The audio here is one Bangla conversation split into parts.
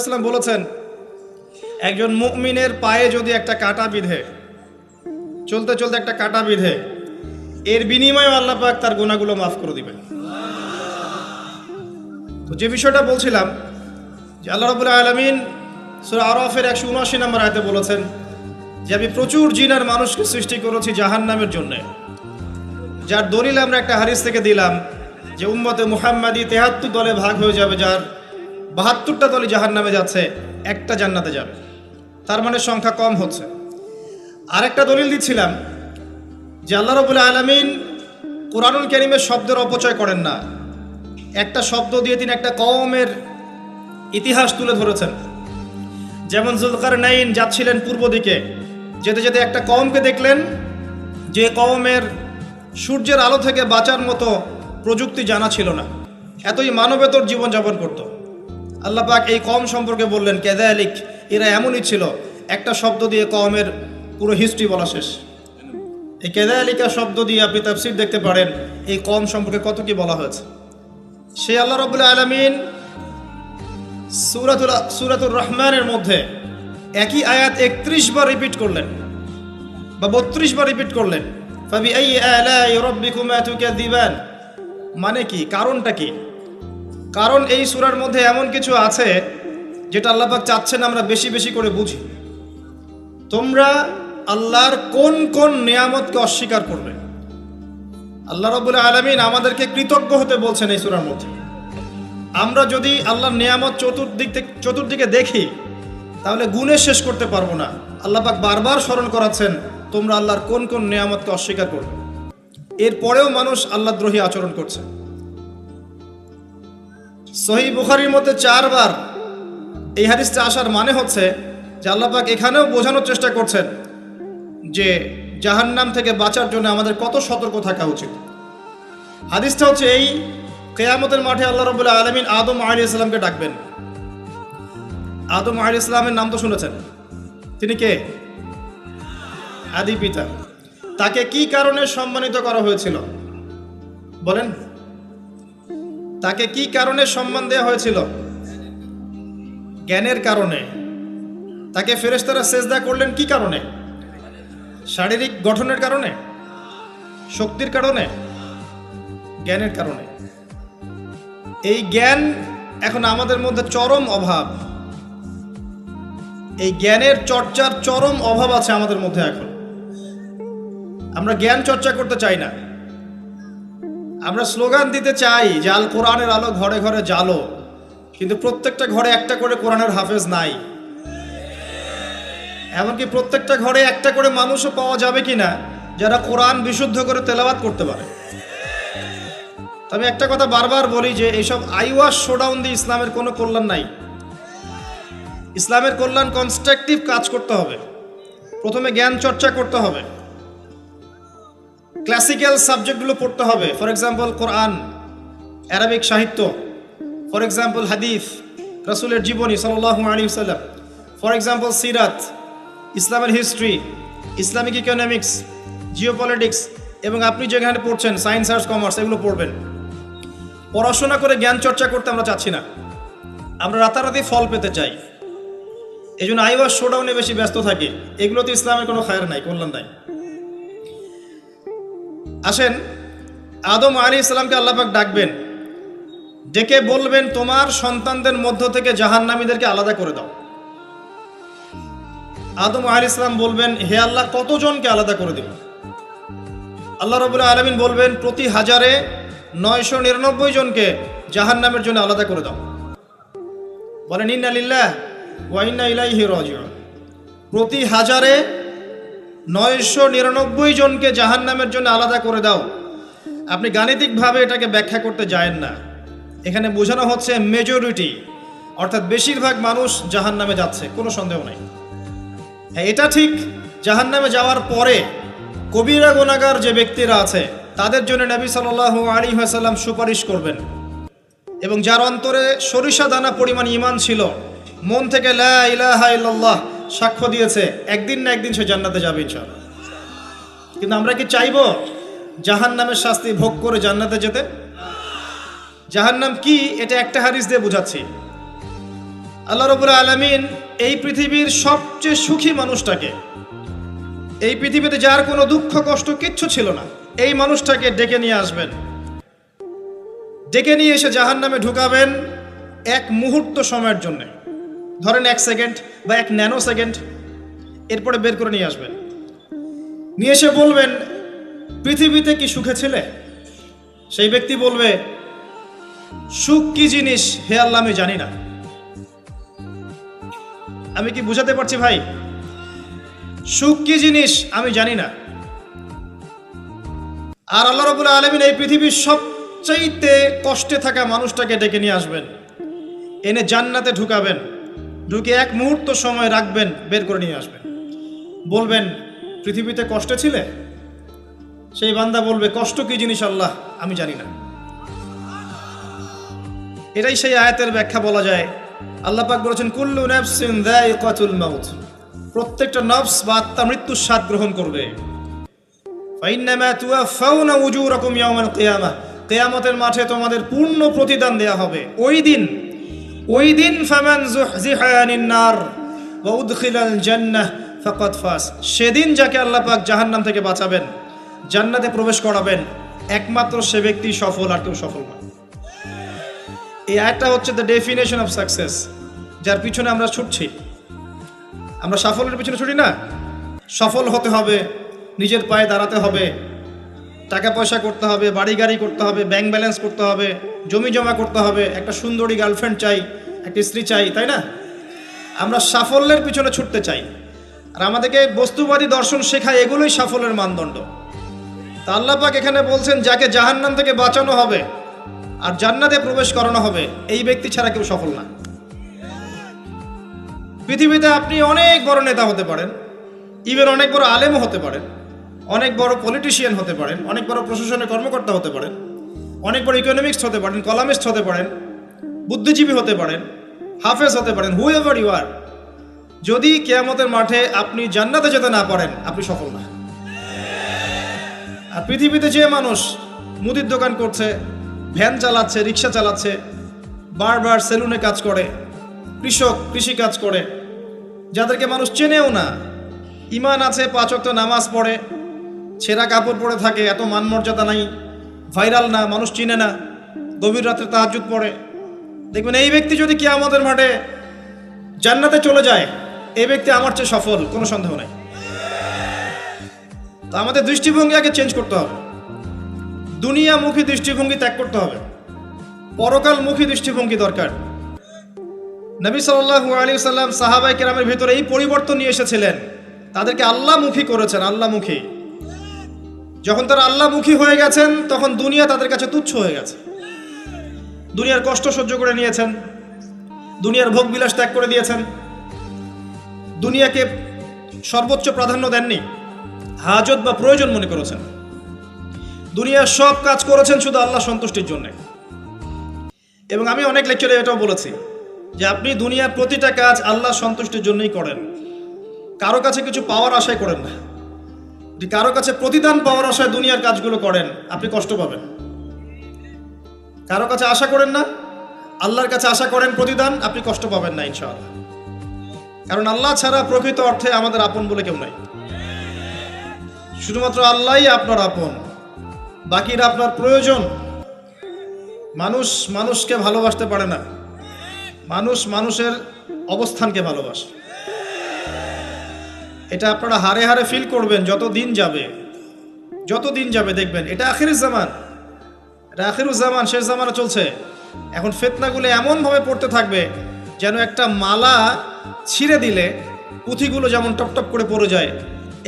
ইসলাম বলেছেন, একজন মুমিনের পায়ে যদি একটা কাঁটা বিঁধে, চলতে চলতে একটা কাঁটা বিঁধে, এর বিনিময়ে আল্লাহ পাক তার গুনাহগুলো মাফ করে দিবেন। তো যে বিষয়টা বলছিলাম যে আল্লাহ রাব্বুল আলামিন সূরা আরাফের 179 নম্বর আয়াতে বলেছেন যে আমি প্রচুর জিন আর মানুষকে সৃষ্টি করেছি জাহান্নামের জন্য। যার দলিল আমরা একটা হাদিস থেকে দিলাম যে উম্মতে মুহাম্মাদি 73 দলে ভাগ হয়ে যাবে, যার 72টা দলই জাহান্নামে যাচ্ছে, একটা জান্নাতে যাবে। তার মানে সংখ্যা কম হচ্ছে। আরেকটা দলিল দিচ্ছিলাম যে আল্লাহ রাব্বুল আলামিন কুরআনুল কারীমের শব্দের অপচয় করেন না। একটা শব্দ দিয়ে তিনি একটা কওমের ইতিহাস তুলে ধরেছেন। যেমন যুলকারনাইন যাচ্ছিলেন পূর্ব দিকে, যেতে যেতে একটা কওমকে দেখলেন যে কওমের সূর্যের আলো থেকে বাঁচার মতো প্রযুক্তি জানা ছিল না, এতই মানবেতর জীবনযাপন করত। আল্লাহ পাক এই কওম সম্পর্কে বললেন কাযালিক, এরা এমনই ছিল। একটা শব্দ দিয়ে কওমের পুরো হিস্ট্রি বলা শেষ। এই কাযালিকা শব্দ দিয়ে আপনি তাফসীর দেখতে পারেন এই কওম সম্পর্কে কত কি বলা হয়েছে। সেই আল্লাহ রাব্বুল আলামিন সূরাতুর রহমানের মধ্যে একই আয়াত 31 বার রিপিট করলেন বা 32 বার রিপিট করলেন। ফাবিআইয়ি আলাই রাব্বিকুমা তুকাযিবান, মানে কি, কারণটা কি? কারণ এই সূরার মধ্যে এমন কিছু আছে যেটা আল্লাহ পাক চাচ্ছেন আমরা বেশি বেশি করে বুঝি। তোমরা আল্লাহর কোন কোন নিয়ামতকে অস্বীকার করবে? আল্লাহ রাব্বুল আলামিন আমাদেরকে কৃতজ্ঞ হতে বলছেন এই সূরার মধ্যে। আমরা যদি আল্লাহর নিয়ামত চতুর্দিকে দেখি তাহলে গুণে শেষ করতে পারবো না। আল্লাহ পাক বারবার স্মরণ করাচ্ছেন তোমরা আল্লাহর কোন কোন নিয়ামতকে অস্বীকার করবে। এরপরেও মানুষ আল্লাহদ্রোহী আচরণ করছে। সহিহ বুখারীর মধ্যে 4 বার এই হাদিসটা আসার মানে হচ্ছে যে আল্লাহ পাক এখানেও বোঝানোর চেষ্টা করছেন যে জাহান্নাম থেকে বাঁচার জন্য আমাদের কত সতর্ক থাকা উচিত। হাদিসটা হচ্ছে এই, কিয়ামতের মাঠে আল্লাহ রাব্বুল আলামিন আদম আলাইহিস সালামকে ডাকবেন। আদম আলাইহিস সালামের নাম তো শুনেছেন, তিনি কে? আদি পিতা। তাকে কি কারণে সম্মানিত করা হয়েছিল বলেন? তাকে কি কারণে সম্মান দেওয়া হয়েছিল? জ্ঞানের কারণে। তাকে ফেরেশতারা সেজদা করলেন কি কারণে? শারীরিক গঠনের কারণে, শক্তির কারণে, জ্ঞানের কারণে। এই জ্ঞান এখন আমাদের মধ্যে চরম অভাব। এই জ্ঞানের চর্চার চরম অভাব আছে আমাদের মধ্যে এখন। আমরা জ্ঞান চর্চা করতে চাই না। আমরা স্লোগান দিতে চাই যে আল কোরআনের আলো ঘরে ঘরে জ্বালো, কিন্তু প্রত্যেকটা ঘরে একটা করে কোরআনের হাফেজ নাই। এমনকি প্রত্যেকটা ঘরে একটা করে মানুষও পাওয়া যাবে কিনা যারা কোরআন বিশুদ্ধ করে তেলাওয়াত করতে পারে। তবে একটা কথা বারবার বলি যে এইসব আইওয়াশ শোডাউন দিয়ে ইসলামের কোনো কল্যাণ নাই। ইসলামের কল্যাণ কনস্ট্রাকটিভ কাজ করতে হবে। প্রথমে জ্ঞান চর্চা করতে হবে, ক্লাসিক্যাল সাবজেক্টগুলো পড়তে হবে। ফর এক্সাম্পল কোরআন, আরবিক সাহিত্য, ফর এক্সাম্পল হাদিস, রাসূলের জীবনী সাল্লাল্লাহু আলাইহি ওয়াসাল্লাম, ফর এক্সাম্পল সিরাত, ইসলামের হিস্ট্রি, ইসলামিক ইকোনমিক্স, জিওপলিটিক্স, এবং আপনি যেখানে পড়ছেন সায়েন্স, আর্টস, কমার্স, এগুলো পড়বেন। পড়াশোনা করে জ্ঞান চর্চা করতে আমরা চাচ্ছি না, আমরা রাতারাতি ফল পেতে চাই। এই জন্য আইওয়াশ শোডাউনে বেশি ব্যস্ত থাকি। এগুলোতে ইসলামের কোনো খায়ের নাই, কল্যাণ নাই। আসেন, আদম আলাইহিস সালামকে আল্লাহ পাক ডাকবেন, ডেকে বলবেন তোমার সন্তানদের মধ্য থেকে জাহান্নামীদেরকে আলাদা করে দাও। আদম আলাইহিস সালাম বলবেন হে আল্লাহ কতজনকে আলাদা করে দেব? আল্লাহ রাব্বুল আলামিন বলবেন প্রতি 1000-এ 999 জনকে জাহান্নামের জন্য আলাদা করে দাও। বলেন ইন্না লিল্লাহ ওয়া ইন্না ইলাইহি রাজিউন। প্রতি 1000-এ 999 জনকে জাহান্নামের জন্য আলাদা করে দাও। আপনি গাণিতিকভাবে এটাকে ব্যাখ্যা করতে যায়েন না। এখানে বোঝানো হচ্ছে মেজরিটি, অর্থাৎ বেশিরভাগ মানুষ জাহান্নামে যাচ্ছে, কোনো সন্দেহ নাই। হ্যাঁ, এটা ঠিক, জাহান্নামে যাওয়ার পরে কবিরা গুনাহগার যে ব্যক্তিরা আছে তাদের জন্য নবী সাল্লাল্লাহু আলাইহি ওয়াসাল্লাম সুপারিশ করবেন। এবং যার অন্তরে সরিষা দানা পরিমাণ ঈমান ছিল, মন থেকে লা ইলাহা ইল্লাল্লাহ সাক্ষ্য দিয়েছে, একদিন না একদিন সে জান্নাতে যাবে ইনশাআল্লাহ। কিন্তু আমরা কি চাইবো জাহান্নামের শাস্তি ভোগ করে জান্নাতে যেতে? জাহান্নাম কি এটা একটা হাদিস দিয়ে বুঝাচ্ছি। আল্লাহ রাব্বুল আলামিন এই পৃথিবীর সবচেয়ে সুখী মানুষটাকে, এই পৃথিবীতে যার কোনো দুঃখ কষ্ট কিচ্ছু ছিল না, এই মানুষটাকে ডেকে নিয়ে আসবেন। ডেকে নিয়ে এসে জাহান্নামে ঢুকাবেন এক মুহূর্ত সময়ের জন্য, ধরেন 1 সেকেন্ড বা 1 ন্যানো সেকেন্ড। এরপরে বের করে নিয়ে আসবেন, নিয়ে এসে বলবেন, পৃথিবীতে কি সুখে ছিলে? সেই ব্যক্তি বলবে, সুখ কি জিনিস হে আল্লাহ আমি জানি না। আমি কি বুঝাতে পারছি ভাই? সুখ কি জিনিস আমি জানি না। আর আল্লাহ রাব্বুল আলামিন এই পৃথিবীর সবচাইতে কষ্টে থাকা মানুষটাকে ডেকে নিয়ে আসবেন, এনে জান্নাতে ঢুকাবেন, ঢুকে 1 মুহূর্ত সময় রাখবেন, বের করে নিয়ে আসবেন। বলবেন, পৃথিবীতে কষ্টে ছিলে? সেই বান্দা বলবে, কষ্ট কি জিনিস আল্লাহ আমি জানি না। এটাই সেই আয়াতের ব্যাখ্যা বলা যায়। আল্লাহ পাক বলেছেন, কুল্লু নাফসিন যায়িকাতুল মাউত, প্রত্যেকটা নফস বা আত্মা মৃত্যুর স্বাদ গ্রহণ করবে। ফাইন্নামা তুওয়াফাউনা উজুরাকুম ইয়াওমাল কিয়ামাহ, কিয়ামতের মাঠে তোমাদের পূর্ণ প্রতিদান দেয়া হবে। ওই দিন ফামান যুহজিহা আনিন নার ওয়া উদখিলাল জান্নাহ ফাকাদ ফাজ, সেদিন যাকে আল্লাহ পাক জাহান্নাম থেকে বাঁচাবেন, জান্নাতে প্রবেশ করাবেন, একমাত্র সে ব্যক্তি সফল, আর কেউ সফল না। এই আয়াতটা হচ্ছে দ্য ডেফিনেশন অফ সাকসেস, যার পিছনে আমরা ছুটছি। আমরা সাফল্যের পিছনে ছুটি না। সফল হতে হবে, নিজের পায়ে দাঁড়াতে হবে, টাকা পয়সা করতে হবে, বাড়ি গাড়ি করতে হবে, ব্যাংক ব্যালেন্স করতে হবে, জমি জমা করতে হবে, একটা সুন্দরী গার্লফ্রেন্ড চাই, একটা স্ত্রী চাই, তাই না? আমরা সাফল্যের পিছনে ছুটতে চাই, আর আমাদেরকে বস্তুবাদী দর্শন শেখায় এগুলোই সাফল্যের মানদণ্ড। তা আল্লাহ পাক এখানে বলছেন, যাকে জাহান্নাম থেকে বাঁচানো হবে আর জান্নাতে প্রবেশ করানো হবে, এই ব্যক্তি ছাড়া কেউ সফল না। পৃথিবীতে আপনি অনেক বড় নেতা হতে পারেন, ইভেন অনেক বড় আলেমও হতে পারেন, অনেক বড় পলিটিশিয়ান হতে পারেন, অনেক বড় প্রশাসনের কর্মকর্তা হতে পারেন, অনেক বড় ইকোনমিক্স হতে পারেন, কলামিস্ট হতে পারেন, বুদ্ধিজীবী হতে পারেন, হাফেজ হতে পারেন, হুএভার ইউ আর, যদি কিয়ামতের মাঠে আপনি জান্নাতে যেতে না পারেন, আপনি সফল না। আর পৃথিবীতে যে মানুষ মুদির দোকান করছে, ভ্যান চালাচ্ছে, রিক্সা চালাচ্ছে, বারবার সেলুনে কাজ করে, কৃষক কৃষি কাজ করে, যাদেরকে মানুষ চেনেও না, ইমান আছে, 5 ওয়াক্ত নামাজ পড়ে, ছেঁড়া কাপড় পরে থাকে, এত মান মর্যাদা নাই, ভাইরাল না, মানুষ চিনে না, গভীর রাত্রে তাহাজ্জুদ পড়ে, দেখবেন এই ব্যক্তি যদি কিয়ামতের মাঠে জান্নাতে চলে যায়, এই ব্যক্তি আমার চেয়ে সফল, কোনো সন্দেহ নাই। তা আমাদের দৃষ্টিভঙ্গি আগে চেঞ্জ করতে হবে, দুনিয়ামুখী দৃষ্টিভঙ্গি ত্যাগ করতে হবে, পরকালমুখী দৃষ্টিভঙ্গি দরকার। নবী সাল্লাল্লাহু আলাইহি ওয়াসাল্লাম সাহাবায়ে কেরামের ভিতরে এই পরিবর্তন নিয়ে এসেছিলেন, তাদেরকে আল্লাহমুখী করেছেন, আল্লাহমুখী। যখন তারা আল্লাহমুখী হয়ে গেছেন, তখন দুনিয়া তাদের কাছে তুচ্ছ হয়ে গেছে। দুনিয়ার কষ্ট সহ্য করে নিয়েছেন, দুনিয়ার ভোগ বিলাস ত্যাগ করে দিয়েছেন, দুনিয়াকে সর্বোচ্চ প্রাধান্য দেননি, হাজত বা প্রয়োজন মনে করেছেন। দুনিয়ার সব কাজ করেছেন শুধু আল্লাহ সন্তুষ্টির জন্য। এবং আমি অনেক লেকচারে এটাও বলেছি যে আপনি দুনিয়ার প্রতিটা কাজ আল্লাহ সন্তুষ্টির জন্যই করেন, কারো কাছে কিছু পাওয়ার আশায় করেন না। যদি কারো কাছে প্রতিদান পাওয়ার আশায় দুনিয়ার কাজগুলো করেন, আপনি কষ্ট পাবেন। কারো কাছে আশা করেন না, আল্লাহর কাছে আশা করেন প্রতিদান, আপনি কষ্ট পাবেন না ইনশাআল্লাহ। কারণ আল্লাহ ছাড়া প্রকৃত অর্থে আমাদের আপন বলে কেউ নাই। শুধুমাত্র আল্লাহই আপনার আপন, বাকিরা আপনার প্রয়োজন। মানুষ মানুষকে ভালোবাসতে পারে না, মানুষ মানুষের অবস্থানকে ভালোবাসে। এটা আপনারা হারে হারে ফিল করবেন যত দিন যাবে দেখবেন এটা আখিরুজ জামান, এটা আখিরুজ জামান, শেষ জামানা চলছে। এখন ফিতনাগুলো এমনভাবে পড়তে থাকবে যেন একটা মালা ছিঁড়ে দিলে পুঁথিগুলো যেমন টপটপ করে পড়ে যায়,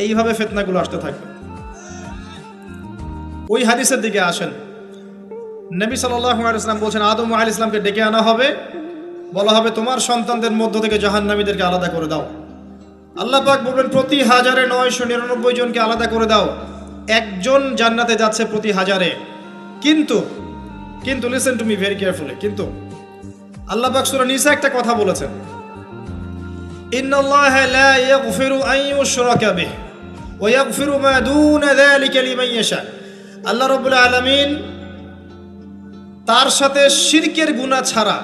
এইভাবে ফিতনাগুলো আসতে থাকবে। ওই হাদিসের দিকে আসেন। নবী সাল্লাল্লাহু আলাইহি ওয়াসাল্লাম বলছেন, আদম আলাইহিস সালামকে ডেকে আনা হবে, বলা হবে তোমার সন্তানদের মধ্য থেকে জাহান্নামীদেরকে আলাদা করে দাও। আল্লাহ পাক বলবেন, প্রতি 1999 জনকে আলাদা করে দাও, একজন জান্নাতে যাচ্ছে প্রতি 1000-এ। কিন্তু listen to me very carefully, কিন্তু আল্লাহ পাক সূরা নিসা একটা কথা বলেছেন, ইন্নাল্লাহা লা ইয়াগফিরু আন ইউশরাকা বিহি ওয়া ইয়াগফিরু মা দুনা যালিকা লিমান ইয়াশা। আল্লাহ রাব্বুল আলামিন তার সাথে শিরকের গুনাহ ছাড়া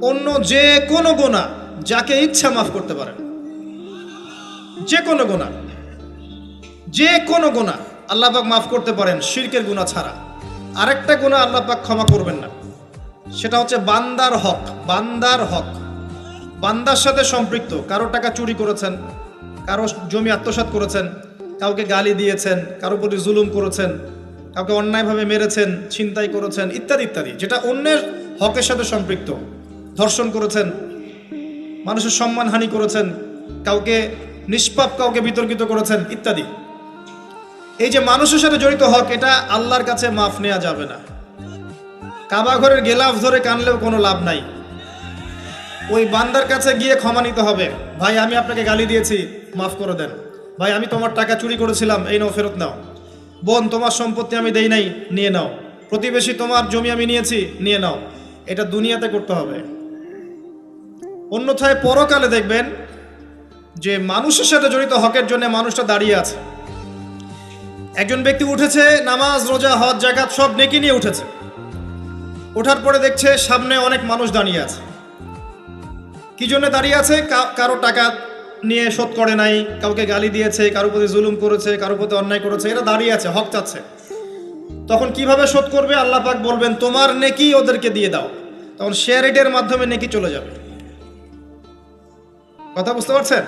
অন্য যে কোনো গুনাহ যাকে ইচ্ছা মাফ করতে পারেন। যে কোনো গুনাহ, যে কোনো গুনাহ আল্লাহ পাক মাফ করতে পারেন, শিরকের গুনাহ ছাড়া। আরেকটা গুনাহ আল্লাহ পাক ক্ষমা করবেন না, সেটা হচ্ছে বান্দার হক। বান্দার হক বান্দার সাথে সম্পৃক্ত। কারো টাকা চুরি করেছেন, কারো জমি আত্মসাৎ করেছেন, কাউকে গালি দিয়েছেন, কারো প্রতি জুলুম করেছেন, কাউকে অন্যায়ভাবে মেরেছেন, ছিনতাই করেছেন, ইত্যাদি ইত্যাদি, যেটা অন্যের হকের সাথে সম্পৃক্ত। ধর্ষণ করেছেন, মানুষের সম্মানহানি করেছেন, কাউকে নিষ্পাপ কাউকে বিতর্কিত করেছেন, ইত্যাদি। এই যে মানুষের সাথে জড়িত হক, এটা আল্লাহর কাছে মাফ নেওয়া যাবে না। কাবা ঘরের গেলাফ ধরে কানলেও কোনো লাভ নাই। ওই বান্দার কাছে গিয়ে ক্ষমা নিতে হবে। ভাই, আমি আপনাকে গালি দিয়েছি, মাফ করে দেন। ভাই, আমি তোমার টাকা চুরি করেছিলাম, এই নাও, ফেরত নাও। বোন, তোমার সম্পত্তি আমি দেই নাই, নিয়ে নাও। প্রতিবেশী, তোমার জমি আমি নিয়েছি, নিয়ে নাও। এটা দুনিয়াতে করতে হবে। অন্যথায় পরকালে দেখবেন যে মানুষের সাথে জড়িত হকের জন্য মানুষটা দাঁড়িয়ে আছে। একজন ব্যক্তি উঠেছে, নামাজ, রোজা, হজ, যাকাত সব নেকি নিয়ে উঠেছে। ওঠার পরে দেখছে সামনে অনেক মানুষ দাঁড়িয়ে আছে। কি জন্য দাঁড়িয়ে আছে? কারো টাকা নিয়ে শোধ করে নাই, কাউকে গালি দিয়েছে, কারো প্রতি জুলুম করেছে, কারো প্রতি অন্যায় করেছে, এরা দাঁড়িয়ে আছে, হক চাচ্ছে। তখন কিভাবে শোধ করবে? আল্লাহ পাক বলবেন, তোমার নেকি ওদেরকে দিয়ে দাও। তখন শেয়ার রেটের মাধ্যমে নেকি চলে যাবে। কথা বুঝতে পারছেন?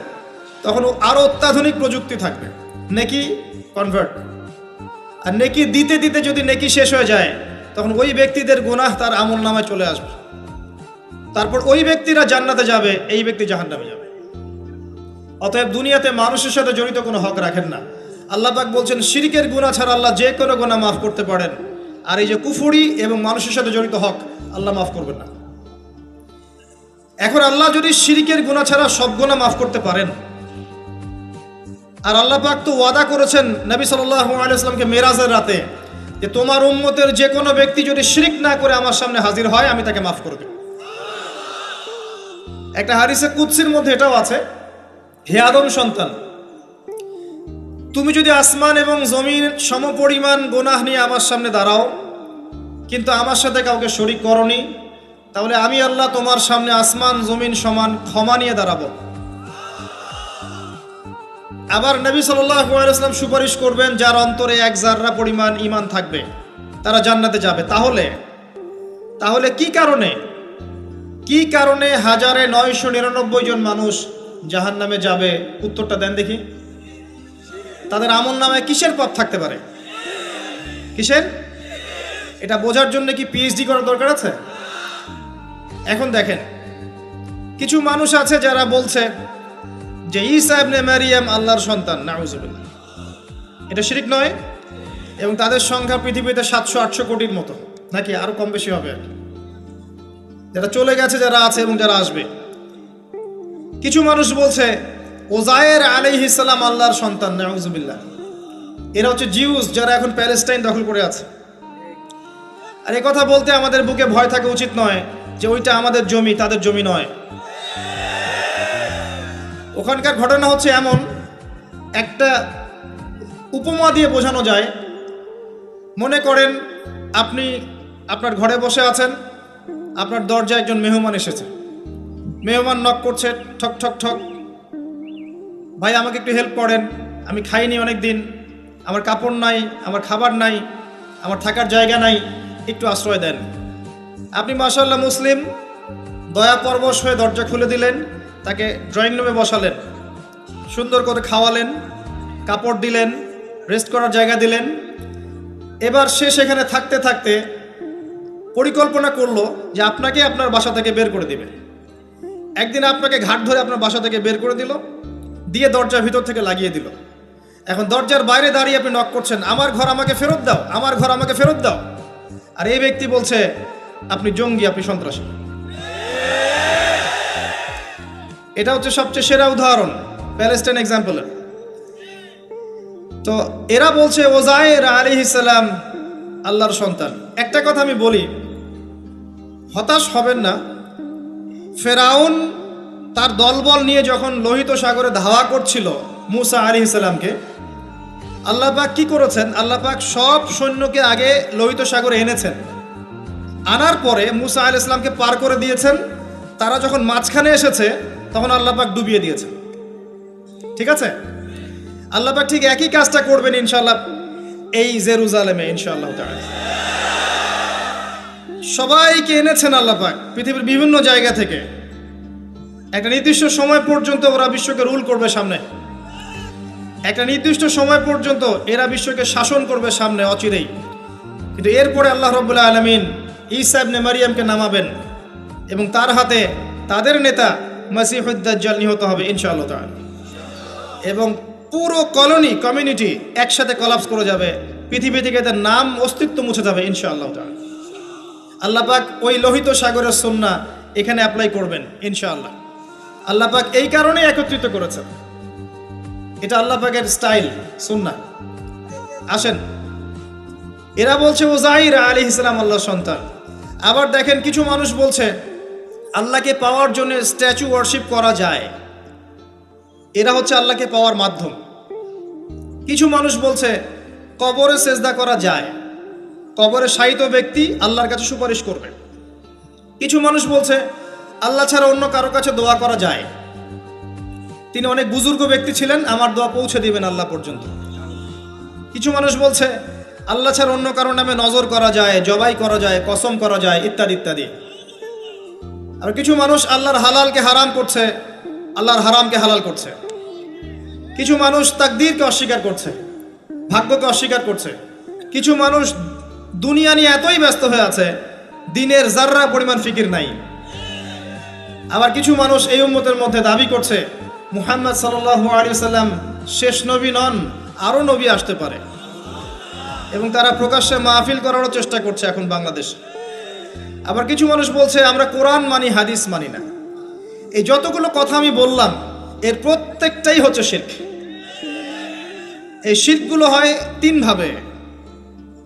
তখন আরো অত্যাধুনিক প্রযুক্তি থাকবে, নেকি কনভার্ট। আর নেকি দিতে দিতে যদি নেকি শেষ হয়ে যায়, তখন ওই ব্যক্তিদের গুনাহ তার আমল নামায় চলে আসবে। তারপর ওই ব্যক্তিরা জান্নাতে যাবে, এই ব্যক্তি জাহান্নামে যাবে। অতএব দুনিয়াতে মানুষের সাথে জড়িত কোনো হক রাখেন না। আল্লাহ পাক বলছেন, শিরকের গুনাহ ছাড়া আল্লাহ যে কোনো গুনাহ মাফ করতে পারেন। আর এই যে কুফরি এবং মানুষের সাথে জড়িত হক, আল্লাহ মাফ করবেন না। এখন আল্লাহ যদি শিরকের গুনাহ ছাড়া সব গুনাহ মাফ করতে পারেন, আর আল্লাহ পাক তো ওয়াদা করেছেন নবী সাল্লাল্লাহু আলাইহি ওয়াসাল্লামকে মেরাজের রাতে, যে তোমার উম্মতের যে কোনো ব্যক্তি যদি শিরক না করে আমার সামনে হাজির হয়, আমি তাকে মাফ করে দেব। একটা হাদিসে কুদসির মধ্যে এটাও আছে, হে আদম সন্তান, তুমি যদি আসমান এবং জমিন সমপরিমাণ গুনাহ নিয়ে আমার সামনে দাঁড়াও, কিন্তু আমার সাথে কাউকে শরীক করনি, তাহলে আমি আল্লাহ তোমার সামনে আসমান জমিন সমান ক্ষমা নিয়ে দাঁড়াবো। আবার নবী সাল্লাল্লাহু আলাইহি ওয়াসাল্লাম সুপারিশ করবেন, যার অন্তরে এক জাররা পরিমাণ ঈমান থাকবে, তারা জান্নাতে যাবে। তাহলে কি কারণে 1999 জন মানুষ জাহান্নামে যাবে? উত্তরটা দেন দেখি। তাদের আমল নামায় কিসের পাপ থাকতে পারে? কিসের? এটা বোঝার জন্য কি পিএইচডি করার দরকার আছে? এখন দেখেন, কিছু মানুষ আছে যারা বলছে যে ঈসা ইবনে মারিয়াম আল্লাহর সন্তান। নাউজুবিল্লাহ। এটা শিরক নয়? এবং তাদের সংখ্যা পৃথিবীতে 700-800 কোটির মতো, নাকি আরো কম বেশি হবে, যারা চলে গেছে, যারা আছে এবং যারা আসবে। কিছু মানুষ বলছে ওজায়ের আলাইহিস সালাম আল্লাহর সন্তান। নাউজুবিল্লাহ। এরা হচ্ছে জিউস, যারা এখন প্যালেস্টাইন দখল করে আছে। আর এই কথা বলতে আমাদের বুকে ভয় থাকা উচিত নয় যে ওইটা আমাদের জমি, তাদের জমি নয়। ওখানকার ঘটনা হচ্ছে এমন, একটা উপমা দিয়ে বোঝানো যায়। মনে করেন আপনি আপনার ঘরে বসে আছেন, আপনার দরজায় একজন মেহমান এসেছে। মেহমান নক করছে, ঠক ঠক ঠক। ভাই, আমাকে একটু হেল্প করেন, আমি খাইনি অনেক দিন, আমার কাপড় নাই, আমার খাবার নাই, আমার থাকার জায়গা নাই, একটু আশ্রয় দেন। আপনি মাশাআল্লাহ মুসলিম, দয়া পরবশ হয়ে দরজা খুলে দিলেন, তাকে ড্রয়িং রুমে বসালেন, সুন্দর করে খাওয়ালেন, কাপড় দিলেন, রেস্ট করার জায়গা দিলেন। এবার সে সেখানে থাকতে থাকতে পরিকল্পনা করলো যে আপনাকে আপনার বাসা থেকে বের করে দিবে। একদিন আপনাকে ঘাট ধরে আপনার বাসা থেকে বের করে দিল, দিয়ে দরজার ভিতর থেকে লাগিয়ে দিল। এখন দরজার বাইরে দাঁড়িয়ে আপনি নক করছেন, আমার ঘর আমাকে ফেরত দাও, আমার ঘর আমাকে ফেরত দাও। আর এই ব্যক্তি বলছে আপনি জঙ্গি, আপনি সন্ত্রাসী। এটা হচ্ছে সবচেয়ে সেরা উদাহরণ প্যালেস্টাইন এক্সাম্পলের। তো এরা বলছে ওজায়ের আলাইহিস সালাম আল্লাহর সন্তান। একটা কথা আমি বলি, হতাশ হবেন না। ফেরাউন তার দলবল নিয়ে যখন লোহিত সাগরে ধাওয়া করছিল মুসা আলাইহিস সালামকে, আল্লাহ পাক কি করেছেন? আল্লাহ পাক সব সৈন্যকে আগে লোহিত সাগরে এনেছেন, আনার পরে মুসা আলাইহিস সালামকে পার করে দিয়েছেন। তারা যখন মাঝখানে এসেছে, তখন আল্লাহ পাক ডুবিয়ে দিয়েছেন। ঠিক আছে, আল্লাহ পাক ঠিক একই কাজটা করবেন ইনশাআল্লাহ এই জেরুজালেমে ইনশাআল্লাহ তাআলা। সবাইকে এনেছেন আল্লাহ পাক পৃথিবীর বিভিন্ন জায়গা থেকে। একটা নির্দিষ্ট সময় পর্যন্ত ওরা বিশ্বকে রুল করবে সামনে, একটা নির্দিষ্ট সময় পর্যন্ত এরা বিশ্বকে শাসন করবে সামনে অচিরেই। কিন্তু এরপরে আল্লাহ রাব্বুল আলামিন ঈসা ইবনে মারইয়ামকে নামাবেন এবং তার হাতে তাদের নেতা মাসিহুদ দাজ্জাল নিহত হবে ইনশাআল্লাহ তাআলা। এবং পুরো কমিউনিটি একসাথে কলাপস করে যাবে, পৃথিবী থেকে তার নাম অস্তিত্ব মুছে যাবে ইনশাআল্লাহ তাআলা। আল্লাহ পাক ওই লোহিত সাগরের সুন্নাহ এখানে অ্যাপ্লাই করবেন ইনশাআল্লাহ। আল্লাহ পাক এই কারণে একত্রিত করেছেন, এটা আল্লাহ পাকের স্টাইল সুন্নাহ। আসেন, এরা বলছে উযাইর আলাইহিস সালাম আল্লাহর সন্তান। আবার দেখেন কিছু মানুষ বলছে আল্লাহকে পাওয়ার জন্য স্ট্যাচু ওয়ার্শিপ করা যায়, এরা হচ্ছে আল্লাহকে পাওয়ার মাধ্যম। কিছু মানুষ বলছে কবরে সেজদা করা যায়, কবরে শায়িত ব্যক্তি আল্লাহর কাছে সুপারিশ করবে। কিছু মানুষ বলছে আল্লাহ ছাড়া অন্য কারো কাছে দোয়া করা যায়, তিনি অনেক বুজুর্গ ব্যক্তি ছিলেন, আমার দোয়া পৌঁছে দিবেন আল্লাহ পর্যন্ত। কিছু মানুষ বলছে আল্লাহ ছাড়া অন্য কারো নামে নজর করা যায়, জবাই করা যায়, কসম করা যায়, ইত্যাদি ইত্যাদি। আর কিছু মানুষ আল্লাহর হালালকে হারাম করছে, আল্লাহর হারামকে হালাল করছে। কিছু মানুষ তাকদীরকে অস্বীকার করছে, ভাগ্যকে অস্বীকার করছে। কিছু মানুষ দুনিয়া নিয়ে এতই ব্যস্ত হয়ে আছে দিনের জাররা পরিমাণ ফিকির নাই। আবার কিছু মানুষ এই উম্মতের মধ্যে দাবি করছে মুহাম্মদ সাল্লাল্লাহু আলাইহি ওয়াসাল্লাম শেষ নবী নন, আরো নবী আসতে পারে, এবং তারা প্রকাশ্যে মাহফিল করারও চেষ্টা করছে এখন বাংলাদেশ। আবার কিছু মানুষ বলছে আমরা কোরআন মানি, হাদিস মানি না। এই যতগুলো কথা আমি বললাম এর প্রত্যেকটাই হচ্ছে শিরক। এই শিরকগুলো হয় তিন ভাবে: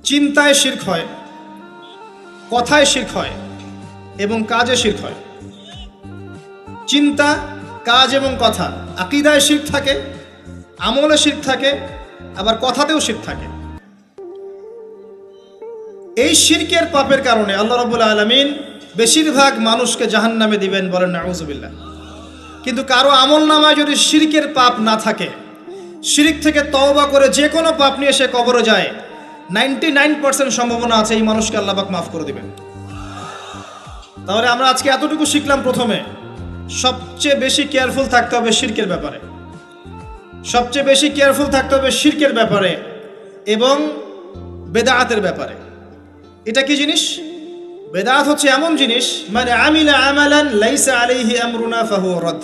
চিন্তায় শিরক হয়, কথায় শিরক হয় এবং কাজে শিরক হয়। চিন্তা, কাজ এবং কথা, আকীদায় শিরক থাকে, আমলে শিরক থাকে, আবার কথাতেও শিরক থাকে। এই শিরকের পাপের কারণে আল্লাহ রাব্বুল আলামিন বেশিরভাগ মানুষকে জাহান্নামে দিবেন, বলেন নাউযুবিল্লাহ। কিন্তু কারো আমলনামায় যদি শিরকের পাপ না থাকে, শিরক থেকে তওবা করে যে কোনো পাপ নিয়ে সে কবরে যায়, 99% সম্ভাবনা আছে এই মানুষকে আল্লাহ পাক মাফ করে দিবেন। তাহলে আমরা আজকে এতটুকু শিখলাম, প্রথমে সবচেয়ে বেশি কেয়ারফুল থাকতে হবে শিরকের ব্যাপারে, সবচেয়ে বেশি কেয়ারফুল থাকতে হবে শিরকের ব্যাপারে এবং বেদাআতের ব্যাপারে। এটা কি জিনিস? বেদাত হচ্ছে এমন জিনিস মানে আমিলা আমালান লাইসা আলাইহি আমরুনা ফাহুয়া রাদ।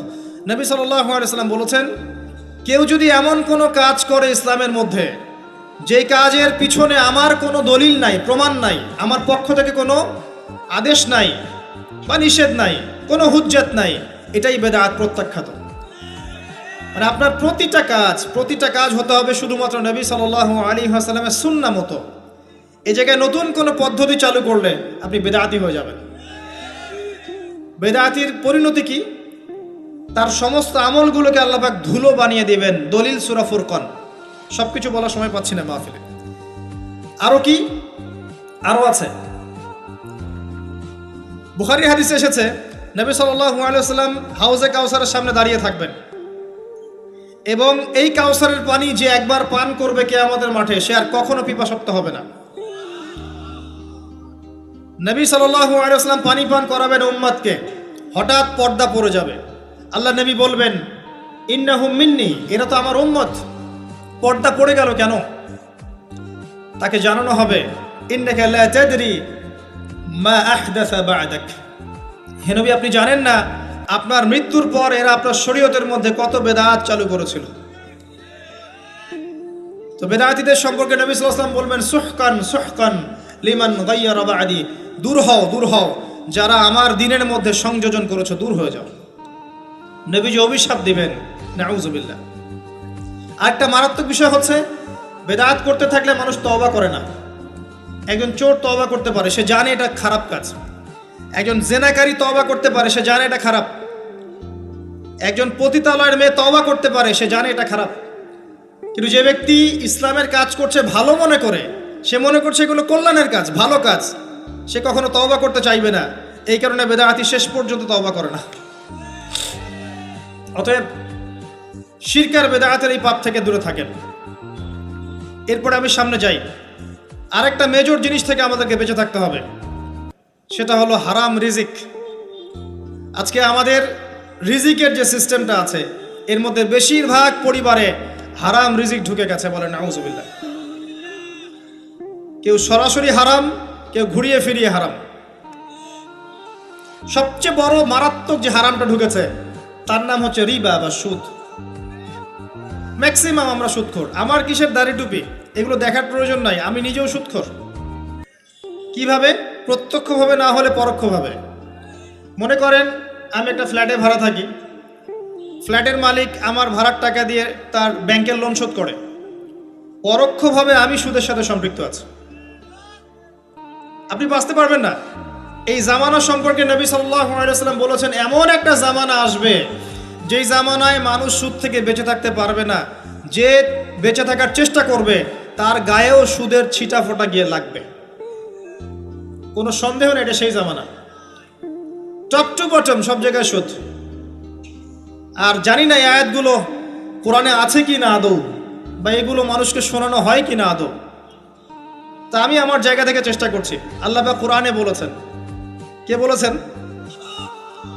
নবী সাল্লাল্লাহু আলাইহি ওয়াসাল্লাম বলেছেন, কেউ যদি এমন কোনো কাজ করে ইসলামের মধ্যে যে কাজের পিছনে আমার কোনো দলিল নাই, প্রমাণ নাই, আমার পক্ষ থেকে কোনো আদেশ নাই বা নিষেধ নাই, কোনো হুজ্জত নাই, এটাই বেদাত, প্রত্যাখ্যাত। মানে আপনার প্রতিটা কাজ হতে হবে শুধুমাত্র নবী সাল্লাল্লাহু আলাইহি ওয়াসাল্লামের সুন্নাহ মতো। এই জায়গায় নতুন কোনো পদ্ধতি চালু করলে আপনি বেদাতি হয়ে যাবেন। বেদাতির পরিণতি কি? তার সমস্ত আমলগুলোকে আল্লাহ পাক ধুলো বানিয়ে দিবেন। দলিল সূরা ফুরকান, সবকিছু বলার সময় পাচ্ছি না মাহফিলে। আরো কি? আরো আছে। বুখারী হাদিসে এসেছে নবী সাল্লাল্লাহু আলাইহি ওয়াসাল্লাম হাউজে কাউসারের সামনে দাঁড়িয়ে থাকবেন এবং এই কাউসারের পানি যে একবার পান করবে কিয়ামতের মাঠে, সে আর কখনো পিপাসার্ত হবে না। নবী সাল্লাল্লাহু আলাইহি ওয়াসাল্লাম পানি পান করাবেন উম্মতকে, হঠাৎ পর্দা পড়ে যাবে। আল্লাহ নবী বলবেন ইন্নাহুম মিন্নি, এরা তো আমার উম্মত। পর্দা পড়ে গেল কেন? তাকে জানানো হবে ইন্নাকা লা তাদরি মা আহদাসা বা'দাক, হে নবী আপনি জানেন না আপনার মৃত্যুর পর এরা আপনার শরীয়তের মধ্যে কত বেদাত চালু করেছিল। তো বেদাতীদের সম্পর্কে নবী সাল্লাল্লাহু আলাইহি ওয়াসাল্লাম বলবেন সুহকান সুহকান লিমান গায়্যারা বা'দি, দূর হও যারা আমার দ্বীনের মধ্যে সংযোজন করেছো, দূর হয়ে যাও। নবীজি অভিশাপ দিবেন, নাউযুবিল্লাহ। আরেকটা মারাত্মক বিষয় হচ্ছে বেদাত করতে থাকলে মানুষ তওবা করে না। একজন চোর তওবা করতে পারে, সে জানে এটা খারাপ কাজ। একজন জেনাকারী তওবা করতে পারে, সে জানে এটা খারাপ। একজন পতিতালয়ের মেয়ে তওবা করতে পারে, সে জানে এটা খারাপ। কিন্তু যে ব্যক্তি ইসলামের কাজ করছে ভালো মনে করে, সে মনে করছে এগুলো কল্যাণের কাজ, ভালো কাজ, সে কখনো তওবা করতে চাইবে না। এই কারণে বেদাতি শেষ পর্যন্ত তওবা করে না। অতএব শিরক আর বেদাতের এই পাপ থেকে দূরে থাকেন। এরপরে আমি সামনে যাই। আরেকটা মেজর জিনিস থেকে আমাদেরকে বেঁচে থাকতে হবে, সেটা হলো হারাম রিজিক। আজকে আমাদের রিজিকের যে সিস্টেমটা আছে, এর মধ্যে বেশিরভাগ পরিবারে হারাম রিজিক ঢুকে গেছে, বলেন নাউজুবিল্লাহ। কেউ সরাসরি হারাম, কেউ ঘুরিয়ে ফিরিয়ে হারাম। সবচেয়ে বড় মারাত্মক যে হারামটা ঢুকেছে তার নাম হচ্ছে রিবা বা সুদ। ম্যাক্সিমাম আমরা সুদখোর। আমার কিসের দাড়ি টুপি এগুলো দেখার প্রয়োজন নাই, আমি নিজেও সুদখোর। কিভাবে? প্রত্যক্ষভাবে না হলে পরোক্ষভাবে। মনে করেন আমি একটা ফ্ল্যাটে ভাড়া থাকি, ফ্ল্যাটের মালিক আমার ভাড়ার টাকা দিয়ে তার ব্যাংকের লোন শোধ করে, পরোক্ষভাবে আমি সুদের সাথে সম্পৃক্ত আছি। আপনি বাঁচতে পারবেন না। এই জামানা সম্পর্কে নবী সাল্লাল্লাহু আলাইহি ওয়াসাল্লাম বলেছেন, এমন একটা জামানা আসবে যেই জামানায় মানুষ সুদ থেকে বেঁচে থাকতে পারবে না। যে বেঁচে থাকার চেষ্টা করবে তার গায়েও সুদের ছিটা ফোঁটা গিয়ে লাগবে, কোনো সন্দেহ নেই, এটা সেই জামানা। টপ টু বটম সব জায়গায় সুদ। আর জানি না এই আয়াতগুলো কোরআনে আছে কি না আদৌ, বা এগুলো মানুষকে শোনানো হয় কি না আদৌ। তা আমি আমার জায়গা থেকে চেষ্টা করছি। আল্লাহ পাক কোরআনে বলেছেন। কে বলেছেন?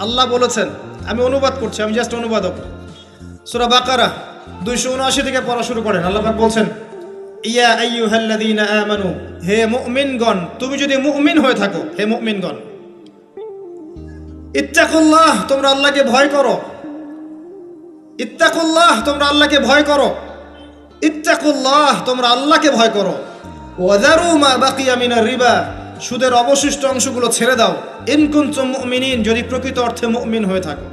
আল্লাহ বলেছেন। আমি অনুবাদ করছি, আমি জাস্ট অনুবাদক। সূরা বাকারা 279 থেকে পড়া শুরু করেন। আল্লাহ পাক বলছেন, ইয়া আইয়ুহাল্লাযীনা আমানু, হে মুমিনগণ, তুমি যদি মুমিন হয়ে থাকো, হে মুমিনগণ, ইত্তাকুল্লাহ, তোমরা আল্লাহকে ভয় করো। ইত্তাকুল্লাহ, তোমরা আল্লাহকে ভয় করো। ইত্তাকুল্লাহ, তোমরা আল্লাহকে ভয় করো। ওয়াযারু মা বাকিয়া মিনার রিবা, সুদের অবশিষ্ট অংশগুলো ছেড়ে দাও। ইন কুনতুম মুমিনিন, যদি প্রকৃত অর্থে মুমিন হয়ে থাকো।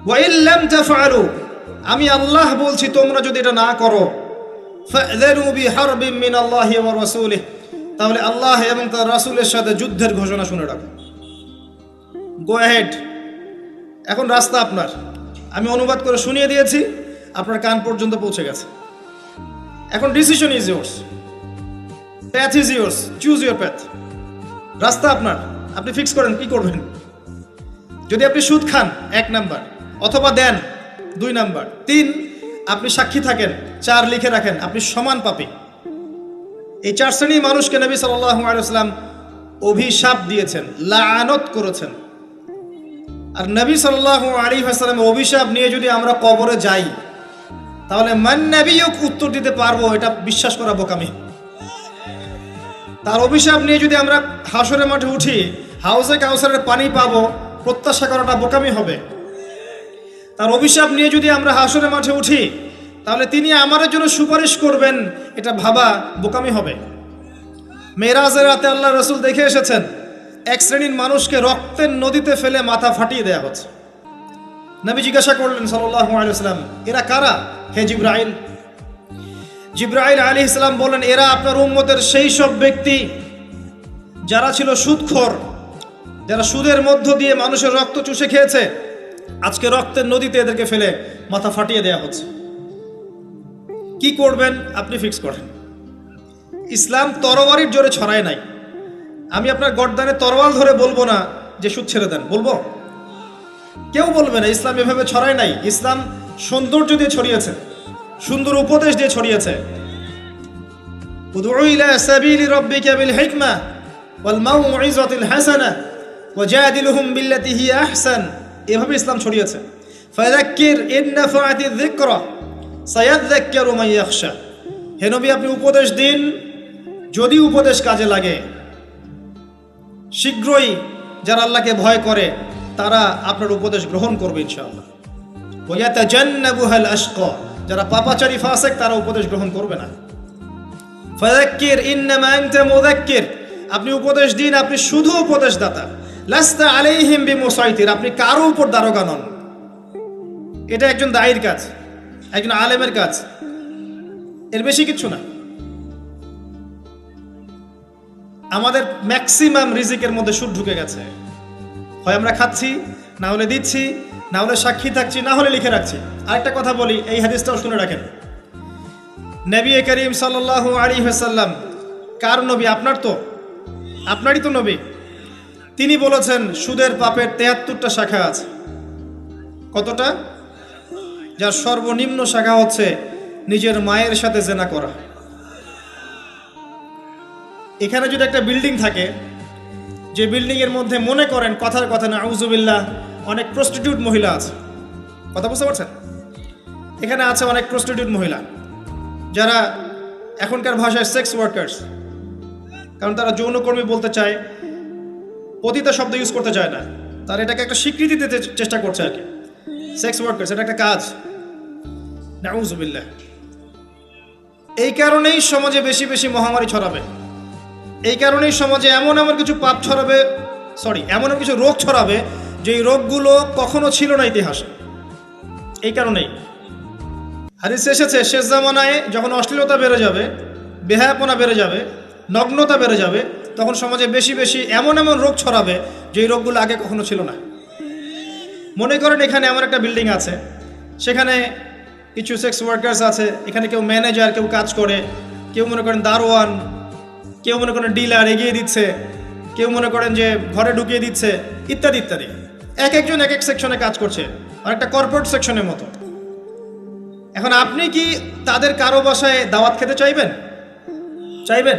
ওয়া ইন লাম তাফআলু, আমি আল্লাহ বলছি তোমরা যদি এটা না করো, ফাযরু বিহারবিন মিনাল্লাহি ওয়া রাসূলিহি, তাহলে আল্লাহ এবং তার রাসূলের সাথে যুদ্ধের ঘোষণা শুনে রাখো। গো অ্যাহেড, এখন রাস্তা আপনার। আমি অনুবাদ করে শুনিয়ে দিয়েছি, আপনার কান পর্যন্ত পৌঁছে গেছে। এখন decision is yours, path is yours, choose your path. রাস্তা আপনার, আপনি ফিক্স করেন কি করবেন। যদি আপনি সুদ খান 1 নাম্বার, অথবা দেন 2 নাম্বার, 3 আপনি সাক্ষী থাকেন, 4 লিখে রাখেন, আপনি সমান পাপী। এই 4 শ্রেণীর মানুষকে নবী সাল্লাল্লাহু আলাইহি ওয়াসাল্লাম অভিশাপ দিয়েছেন, লাআনত করেছেন। আর নবী সাল্লাল্লাহু আলাইহি ওয়াসাল্লাম অভিশাপ নিয়ে যদি আমরা কবরে যাই, তাহলে মান নবিয়ুক উত্তর দিতে পারবো, এটা বিশ্বাস করা বোকামি। তার অভিশাপ নিয়ে যদি আমরা হাসরের মাঠে উঠি, হাউজে কাউসারের পানি পাবো, প্রত্যাশা করাটা বোকামি হবে। তার অভিশাপ নিয়ে যদি আমরা হাসরের মাঠে উঠি, তাহলে তিনি আমাদের জন্য সুপারিশ করবেন, এটা ভাবা বোকামি হবে। মেরাজের রাতে আল্লাহ রাসূল দেখে এসেছেন, এক শ্রেণীর মানুষকে রক্তের নদীতে ফেলে মাথা ফাটিয়ে দেয়া হচ্ছে। নবী জিজ্ঞাসা করলেন সাল্লাল্লাহু আলাইহি ওয়াসাল্লাম, এরা কারা হে জিবরাইল? জিবরাইল আলাইহিস সালাম বলেন, এরা আপনার উম্মতের সেই সব ব্যক্তি যারা ছিল সুদখোর, যারা সুদের মধ্য দিয়ে মানুষের রক্ত চুষে খেয়েছে। আজকে রক্তের নদীতে এদেরকে ফেলে মাথা ফাটিয়ে দেয়া হচ্ছে। কি করবেন আপনি ফিক্স করেন। ইসলাম তরবারির জোরে ছড়ায় নাই। আমি আপনার গর্দানে তরোয়াল ধরে বলবো না যে সুদ ছেড়ে দেন, বলবো? কেউ বলবে না। ইসলাম এভাবে ছড়ায় নাই। ইসলাম সৌন্দর্য দিয়ে ছড়িয়েছে, সুন্দর উপদেশ দিয়ে ছড়িয়েছে। উদউ ইলা সাবিলি রাব্বিকা বিল হিকমা ওয়াল মাউইযাতিল হাসানাহ ওয়াজাদিলহুম বিল্লাতি হিয়া আহসান, এভাবে ইসলাম ছড়িয়েছে। ফাযাক্কির ইন নাফাআতিয যিকরা সায়াযাক্কারু মান ইয়াখশা, হে নবী আপনি উপদেশ দিন, যদি উপদেশ কাজে লাগে শীঘ্রই যারা আল্লাহকে ভয় করে তারা আপনার উপদেশ গ্রহণ করবে ইনশাআল্লাহ। ওয়া ইয়াতাজান্নাবুহাল আশকা, যারা পাপাচারী ফাসিক তারা উপদেশ গ্রহণ করবে না। ফাযাক্কির ইন্নামা আনতা মুযাক্কির, আপনি উপদেশ দিন, আপনি শুধু উপদেশদাতা। লাস্তা আলাইহিম বিমুসাইতির, আপনি কারো উপর দারোগা নন। এটা একজন দায়ীর কাজ, একজন আলেমের কাজ, এর বেশি কিছু না। আমাদের ম্যাক্সিমাম রিজিকের মধ্যে সুদ ঢুকে গেছে। হয় আমরা খাচ্ছি, না হলে দিচ্ছি, না হলে সাক্ষী থাকছি, না হলে লিখে রাখছি। আরেকটা কথা বলি, এই হাদিসটাও শুনে রাখেন। নবী করিম সাল্লাল্লাহু আলাইহি ওয়াসাল্লাম কার নবী? আপনার তো, আপনারই তো নবী। তিনি বলেছেন সুদের পাপের 73টা শাখা আছে। কতটা? যার সর্বনিম্ন শাখা হচ্ছে নিজের মায়ের সাথে জেনা করা। এখানে যদি একটা বিল্ডিং থাকে, যে বিল্ডিং এর মধ্যে মনে করেন কথার কথা না আউযুবিল্লাহ অনেক প্রস্টিটিউট মহিলা আছে, কথা বুঝতে পারছেন? এখানে আছে অনেক প্রস্টিটিউট মহিলা যারা এখনকার ভাষায় সেক্স ওয়ার্কার্স, কারণ তারা যৌনকর্মী বলতে চায়, পতিতা শব্দ ইউজ করতে চায় না, তারা এটাকে একটা স্বীকৃতি দিতে চেষ্টা করছে আর কি। সেক্স ওয়ার্কার্স এটা একটা কাজ, নাউযুবিল্লাহ। এই কারণেই সমাজে বেশি বেশি মহামারী ছড়াবে, এই কারণেই সমাজে এমন এমন কিছু পাপ ছড়াবে, এমন এমন কিছু রোগ ছড়াবে যে এই রোগগুলো কখনো ছিল না ইতিহাসে। এই কারণেই হাদিসে এসেছে শেষ জামানায় যখন অশ্লীলতা বেড়ে যাবে, বেহায়াপনা বেড়ে যাবে, নগ্নতা বেড়ে যাবে, তখন সমাজে বেশি বেশি এমন এমন রোগ ছড়াবে যে এই রোগগুলো আগে কখনো ছিল না। মনে করেন এখানে এমন একটা বিল্ডিং আছে, সেখানে কিছু সেক্স ওয়ার্কার্স আছে, এখানে কেউ ম্যানেজার, কেউ কাজ করে, কেউ মনে করেন দারোয়ান, কেউ মনে করেন ডিলার এগিয়ে দিচ্ছে, কেউ মনে করেন যে ঘরে ঢুকিয়ে দিচ্ছে, ইত্যাদি ইত্যাদি। এক একজন এক এক সেকশনে কাজ করছে, আর একটা কর্পোরেট সেকশনের মতো। এখন আপনি কি তাদের কারো বাসায় দাওয়াত খেতে চাইবেন? চাইবেন?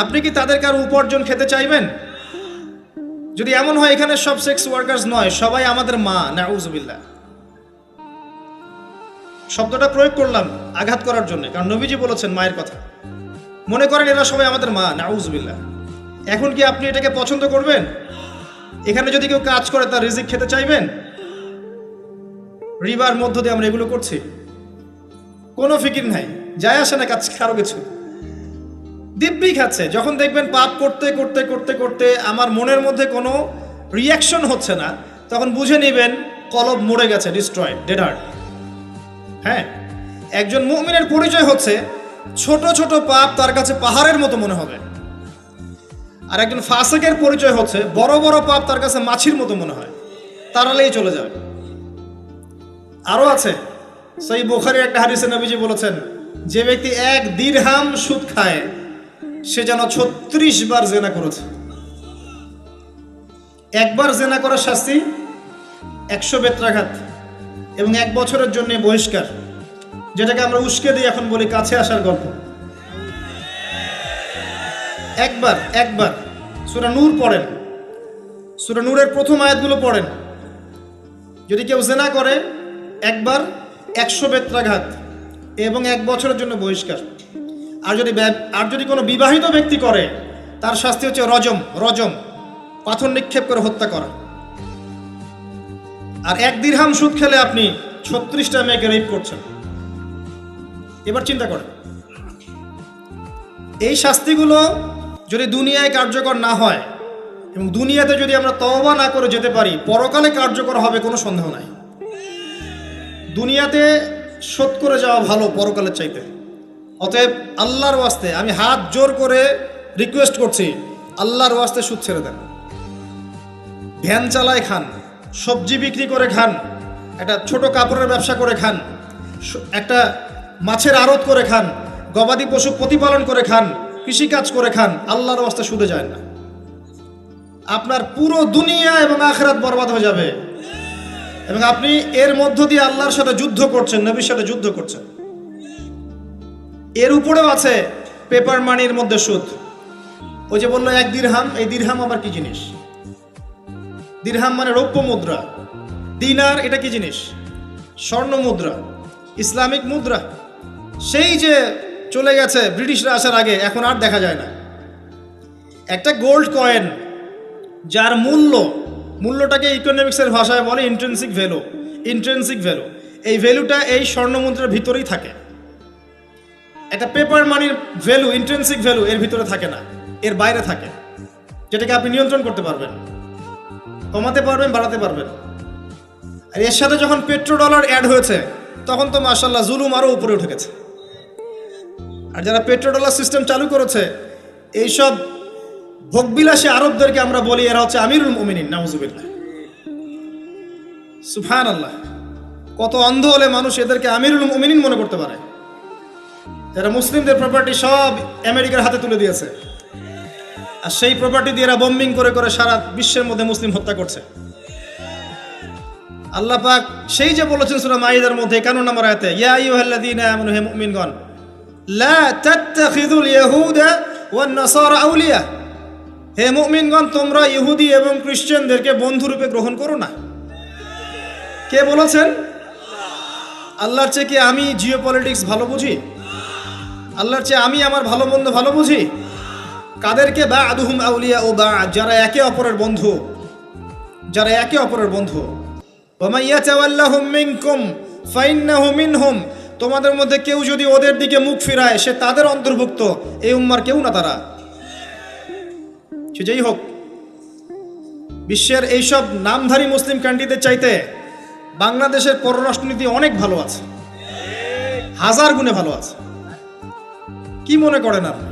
আপনি কি তাদের কারো উপার্জন খেতে চাইবেন? যদি এমন হয় এখানে সব সেক্স ওয়ার্কার্স নয়, সবাই আমাদের মা, নাউযুবিল্লাহ। শব্দটা প্রয়োগ করলাম আঘাত করার জন্য, কারণ নবীজি বলেছেন মায়ের কথা। মনে করেন এরা সবাই আমাদের মা, নাউযুবিল্লাহ। এখন কি আপনি এটাকে পছন্দ করবেন? এখানে যদি কেউ কাজ করে তার রিজিক খেতে চাইবেন? রিবার মধ্য দিয়ে আমরা এগুলো করছি, কোনো ফিকির নাই, যায় আসে না কাজ কারো কিছু, দিব্যি খাচ্ছে। যখন দেখবেন পাপ করতে করতে করতে করতে আমার মনের মধ্যে কোনো রিয়াকশন হচ্ছে না, তখন বুঝে নেবেন কলব মরে গেছে, ডিস্ট্রয়েড, ডেড হার্ট। হ্যাঁ, একজন মুমিনের পরিচয় হচ্ছে ছোট ছোট পাপ তার কাছে পাহাড়ের মতো মনে হবে, আর একজন ফাসিকের পরিচয় হচ্ছে বড় বড় পাপ তার কাছে মাছির মতো মনে হয়, তাড়ালেই চলে যাবে। আরো আছে, সহিহ বুখারীর একটা হাদিসে নবীজি বলেছেন, যে ব্যক্তি 1 দিরহাম সুদ খায় সে যেন 36 বার জেনা করেছে। একবার জেনা করার শাস্তি 100 বেত্রাঘাত এবং 1 বছরের জন্য বহিষ্কার, যেটাকে আমরা উস্কে দিই এখন বলি কাছে আসার গল্প। একবার সূরা নূর পড়েন, সূরা নূরের প্রথম আয়াতগুলো পড়েন। যদি কেউ জেনা করে একবার 100 বেত্রাঘাত এবং 1 বছরের জন্য বহিষ্কার। আর যদি কোনো বিবাহিত ব্যক্তি করে তার শাস্তি হচ্ছে রজম, পাথর নিক্ষেপ করে হত্যা করা। আর 1 দিরহাম সুদ খেলে আপনি 36টা মেয়েকে রেপ করছেন। এবার চিন্তা করেন, এই শাস্তিগুলো যদি দুনিয়ায় কার্যকর না হয় এবং দুনিয়াতে যদি আমরা তওবা না করে যেতে পারি, পরকালে কার্যকর হবে কোনো সন্দেহ নাই। দুনিয়াতে শোধ করে যাওয়া ভালো পরকালের চাইতে। অতএব আল্লাহর ওয়াস্তে আমি হাত জোর করে রিকোয়েস্ট করছি, আল্লাহর ওয়াস্তে সুদ ছেড়ে দেন। ভ্যান চালায় খান, সবজি বিক্রি করে খান, একটা ছোট কাপড়ের ব্যবসা করে খান, একটা মাছের আড়ত করে খান, গবাদি পশু প্রতিপালন করে খান, কৃষিকাজ করে খান, আল্লাহর ওয়াস্তে সুদে যায় না। আপনার পুরো দুনিয়া এবং আখিরাত বরবাদ হয়ে যাবে এবং আপনি এর মধ্য দিয়ে আল্লাহর সাথে যুদ্ধ করছেন, নবীর সাথে যুদ্ধ করছেন। এর উপরেও আছে পেপার মানির মধ্যে সুদ। ওই যে বললো 1 দিরহাম, এই দিরহাম আবার কি জিনিস? দিরহাম মানে রৌপ্য মুদ্রা। দিনার এটা কি জিনিস? স্বর্ণ মুদ্রা, ইসলামিক মুদ্রা। সেই যে চলে গেছে ব্রিটিশরা আসার আগে, এখন আর দেখা যায় না। একটা গোল্ড কয়েন যার মূল্যটাকে ইকোনমিক্সের ভাষায় বলে ইন্ট্রিনসিক ভ্যালু। এই ভ্যালুটা এই স্বর্ণ মুদ্রার ভিতরেই থাকে। একটা পেপার মানির ভ্যালু, ইন্ট্রিনসিক ভ্যালু এর ভিতরে থাকে না, এর বাইরে থাকে, যেটাকে আপনি নিয়ন্ত্রণ করতে পারবেন, কমাতে পারবেন, বাড়াতে পারবেন। আর এর সাথে যখন পেট্রো ডলার অ্যাড হয়েছে তখন তো মাশাআল্লাহ জুলুম আরও উপরে উঠে গেছে। আর যারা পেট্রো ডলার সিস্টেম চালু করেছে, এইসব ভোগবিলাসী আরবদেরকে আমরা বলি এরা হচ্ছে আমিরুল মুমিনিন, নাউযুবিল্লাহ, সুবহানাল্লাহ। কত অন্ধ হলে মানুষ এদেরকে আমিরুল মুমিনিন মনে করতে পারে, যারা মুসলিমদের প্রপার্টি সব আমেরিকার হাতে তুলে দিয়েছে, আর সেই প্রপার্টি দিয়ে এরা বোম্বিং করে করে সারা বিশ্বের মধ্যে মুসলিম হত্যা করছে। আল্লাহ পাক সেই যে বলেছেন সূরা মাইদার মধ্যে 51 নম্বর আয়াতে, ইয়া আইয়ুহাল্লাযীনা আমানু, হে মুমিনগণ, লা তাত্তাখিযুল ইয়াহুদা ওয়ান নাসারা আউলিয়া, হে মুমিনগণ তোমরা ইহুদি এবং খ্রিস্টানদেরকে বন্ধুরূপে গ্রহণ করো না। কে বলেছেন? আল্লাহর চেয়ে কি আমি জিওপলিটিক্স ভালো বুঝি? আল্লাহর চেয়ে আমি আমার ভালো মন্দ ভালো বুঝি? কাদেরকে? বা'দুহুম আউলিয়া ও বা'দ, যারা একে অপরের বন্ধু, যারা একে অপরের বন্ধু। ওয়া মান ইয়াতাওয়াল্লাহুম মিনকুম ফাইন্নাহু মিনহুম, তোমাদের মধ্যে কেউ যদি ওদের দিকে মুখ ফিরায় সে তাদের অন্তর্ভুক্ত, এই উম্মার কেউ না তারা। সে যেই হোক, বিশ্বের এইসব নামধারী মুসলিম কান্ট্রিদের চাইতে বাংলাদেশের পররাষ্ট্রনীতি অনেক ভালো আছে, হাজার গুণে ভালো আছে। কি মনে করেন আপনি?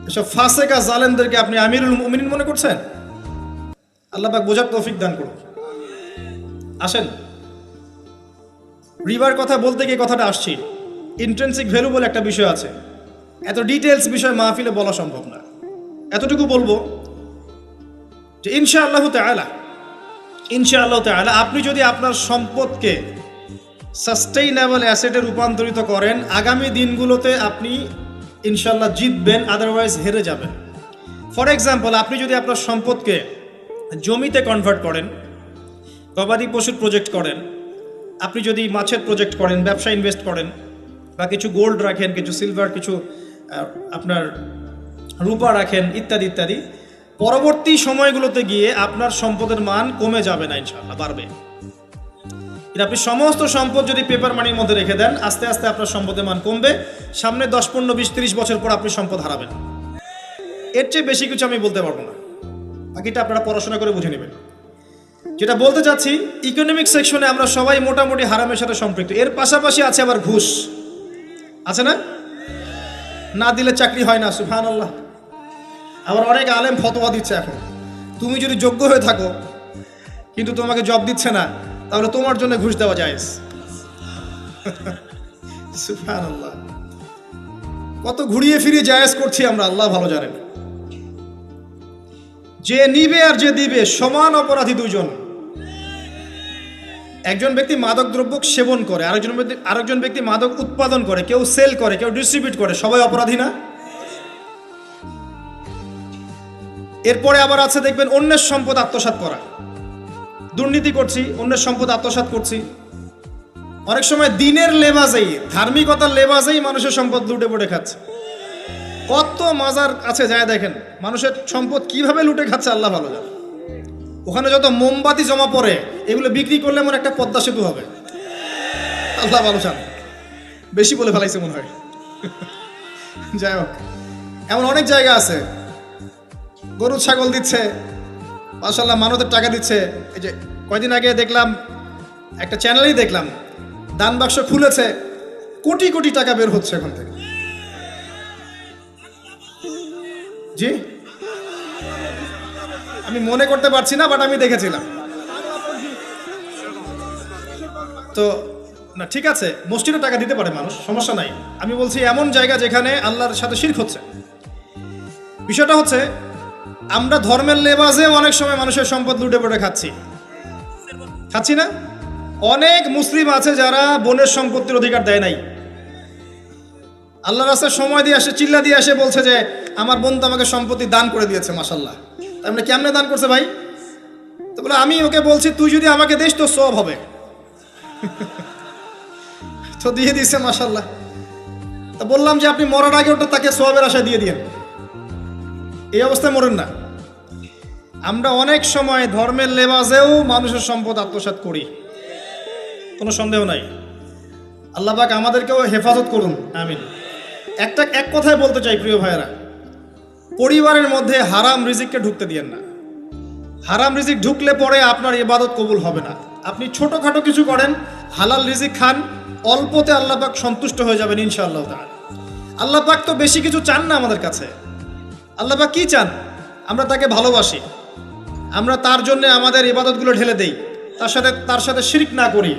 এসব ফাসেকা জালেমদেরকে আপনি আমিরুল মুমিনিন মনে করছেন? আল্লাহ পাক বোঝার তৌফিক দান করুন। আসেন, রিবার কথা বলতে গিয়ে কথাটা আসছি, ইন্ট্রিনসিক ভ্যালু বলে একটা বিষয় আছে। এত ডিটেলস বিষয় মাহফিলে বলা সম্ভব না। এতটুকু বলবো যে ইনশাআল্লাহু তাআলা আপনি যদি আপনার সম্পদকে সাস্টেইনেবল অ্যাসেটে রূপান্তরিত করেন, আগামী দিনগুলোতে আপনি ইনশাআল্লাহ জিতবেন, আদারওয়াইজ হেরে যাবেন। ফর এক্সাম্পল, আপনি যদি আপনার সম্পদকে জমিতে কনভার্ট করেন, গবাদি পশুর প্রজেক্ট করেন, আপনি যদি মাছের প্রজেক্ট করেন, ব্যবসা ইনভেস্ট করেন, বা কিছু গোল্ড রাখেন, কিছু সিলভার, কিছু আপনার রূপা রাখেন, ইত্যাদি ইত্যাদি, পরবর্তী সময়গুলোতে গিয়ে আপনার সম্পদের মান কমে যাবে না, ইনশাআল্লাহ বাড়বে। আপনি সমস্ত সম্পদ যদি পেপার মানির মধ্যে রেখে দেন, আস্তে আস্তে আপনার সম্পদের মান কমবে। সামনে 10, 15, 20, 30 বছর পর আপনি সম্পদ হারাবেন। এর চেয়ে বেশি কিছু আমি বলতে পারবো না, বাকিটা আপনারা পড়াশোনা করে বুঝে নেবেন। যেটা বলতে চাচ্ছি, ইকোনমিক সেকশনে আমরা সবাই মোটামুটি হারামের সাথে সম্পৃক্ত। এর পাশাপাশি আছে আবার ঘুষ, আছে না? না দিলে চাকরি হয় না, সুবহানাল্লাহ। আবার অনেক আলেম ফতোয়া দিচ্ছে এখন, তুমি যদি যোগ্য হয়ে থাকো কিন্তু তোমাকে জব দিচ্ছে না, তাহলে তোমার জন্য ঘুষ দেওয়া জায়েজ। সুবহানাল্লাহ, কত ঘুরিয়ে ফিরিয়ে জায়েজ করছি আমরা, আল্লাহ ভালো জানেন। যে নিবে আর যে দিবে সমান অপরাধী দুজন। একজন ব্যক্তি মাদক দ্রব্য সেবন করে, আরেকজন ব্যক্তি মাদক উৎপাদন করে, কেউ সেল করে, কেউ ডিস্ট্রিবিউট করে, সবাই অপরাধী না? এরপরে আবার আছে দেখবেন অন্যের সম্পদ আত্মসাৎ করা। দুর্নীতি করছি, অন্যের সম্পদ আত্মসাৎ করছি। অনেক সময় দিনের লেবাজেই, ধার্মিকতার লেবাজেই মানুষের সম্পদ লুটে পুটে খাচ্ছে। কত মাজার কাছে যায় দেখেন মানুষের সম্পদ কিভাবে লুটে খাচ্ছে, আল্লাহ ভালো জানে। ওখানে যত মোমবাতি জমা পড়ে, এগুলো বিক্রি করলে মনে একটা পদ্মা সেতু হবে, আল্লাহ ভালো জানে। বেশি বলে ফেলাইছে মনে হয়। যাই হোক, এমন অনেক জায়গা আছে গরু ছাগল দিচ্ছে, মাশাআল্লাহ মানতের টাকা দিচ্ছে। এই যে কয়দিন আগে দেখলাম একটা চ্যানেলেই দেখলাম, দান বাক্স খুলেছে, কোটি কোটি টাকা বের হচ্ছে এখান থেকে। জি, আমি মনে করতে পারছি না, বাট আমি দেখেছিলাম। তো না, ঠিক আছে, মসজিদে টাকা দিতে পারে মানুষ, সমস্যা নাই। আমি বলছি এমন জায়গা যেখানে আল্লাহর সাথে শিরক হচ্ছে। বিষয়টা হচ্ছে, আমরা ধর্মের লেবাজে অনেক সময় মানুষের সম্পদ লুটে পড়ে খাচ্ছি না? অনেক মুসলিম আছে যারা বোনের সম্পত্তির অধিকার দেয় নাই। আল্লাহর রাস্তায় সময় দিয়ে আসে, চিল্লা দিয়ে আসে, বলছে যে আমার বোন তো আমাকে সম্পত্তি দান করে দিয়েছে, মাশাআল্লাহ। তার মানে কেমনে দান করছে ভাই? তো বলে আমি ওকে বলছি তুই যদি আমাকে দিস তো সওয়াব হবে। তো দিয়ে দিচ্ছে, মাশাআল্লাহ। তো বললাম যে আপনি মরার আগে ওটা তাকে সওয়াবের আশায় দিয়ে দিয়েন, এই অবস্থায় মরেন না। আমরা অনেক সময় ধর্মের লেবাজেও মানুষের সম্পদ আত্মসাৎ করি, কোনো সন্দেহ নাই। আল্লাহ পাক আমাদেরকেও হেফাজত করুন, আমিন। এক কথায় বলতে চাই প্রিয় ভাইয়েরা, পরিবারের মধ্যে হারাম রিজিককে ঢুকতে দিয়েন না। হারাম রিজিক ঢুকলে পরে আপনার ইবাদত কবুল হবে না। আপনি ছোটখাটো কিছু করেন, হালাল রিজিক খান, অল্পতে আল্লাহ পাক সন্তুষ্ট হয়ে যাবেন ইনশাআল্লাহ তাআলা। আল্লাহ পাক তো বেশি কিছু চান না আমাদের কাছে। আল্লাহ পাক কি চান? আমরা তাকে ভালোবাসি, আমরা তার জন্য আমাদের ইবাদতগুলো ঢেলে দেই, তার সাথে শিরক না করি,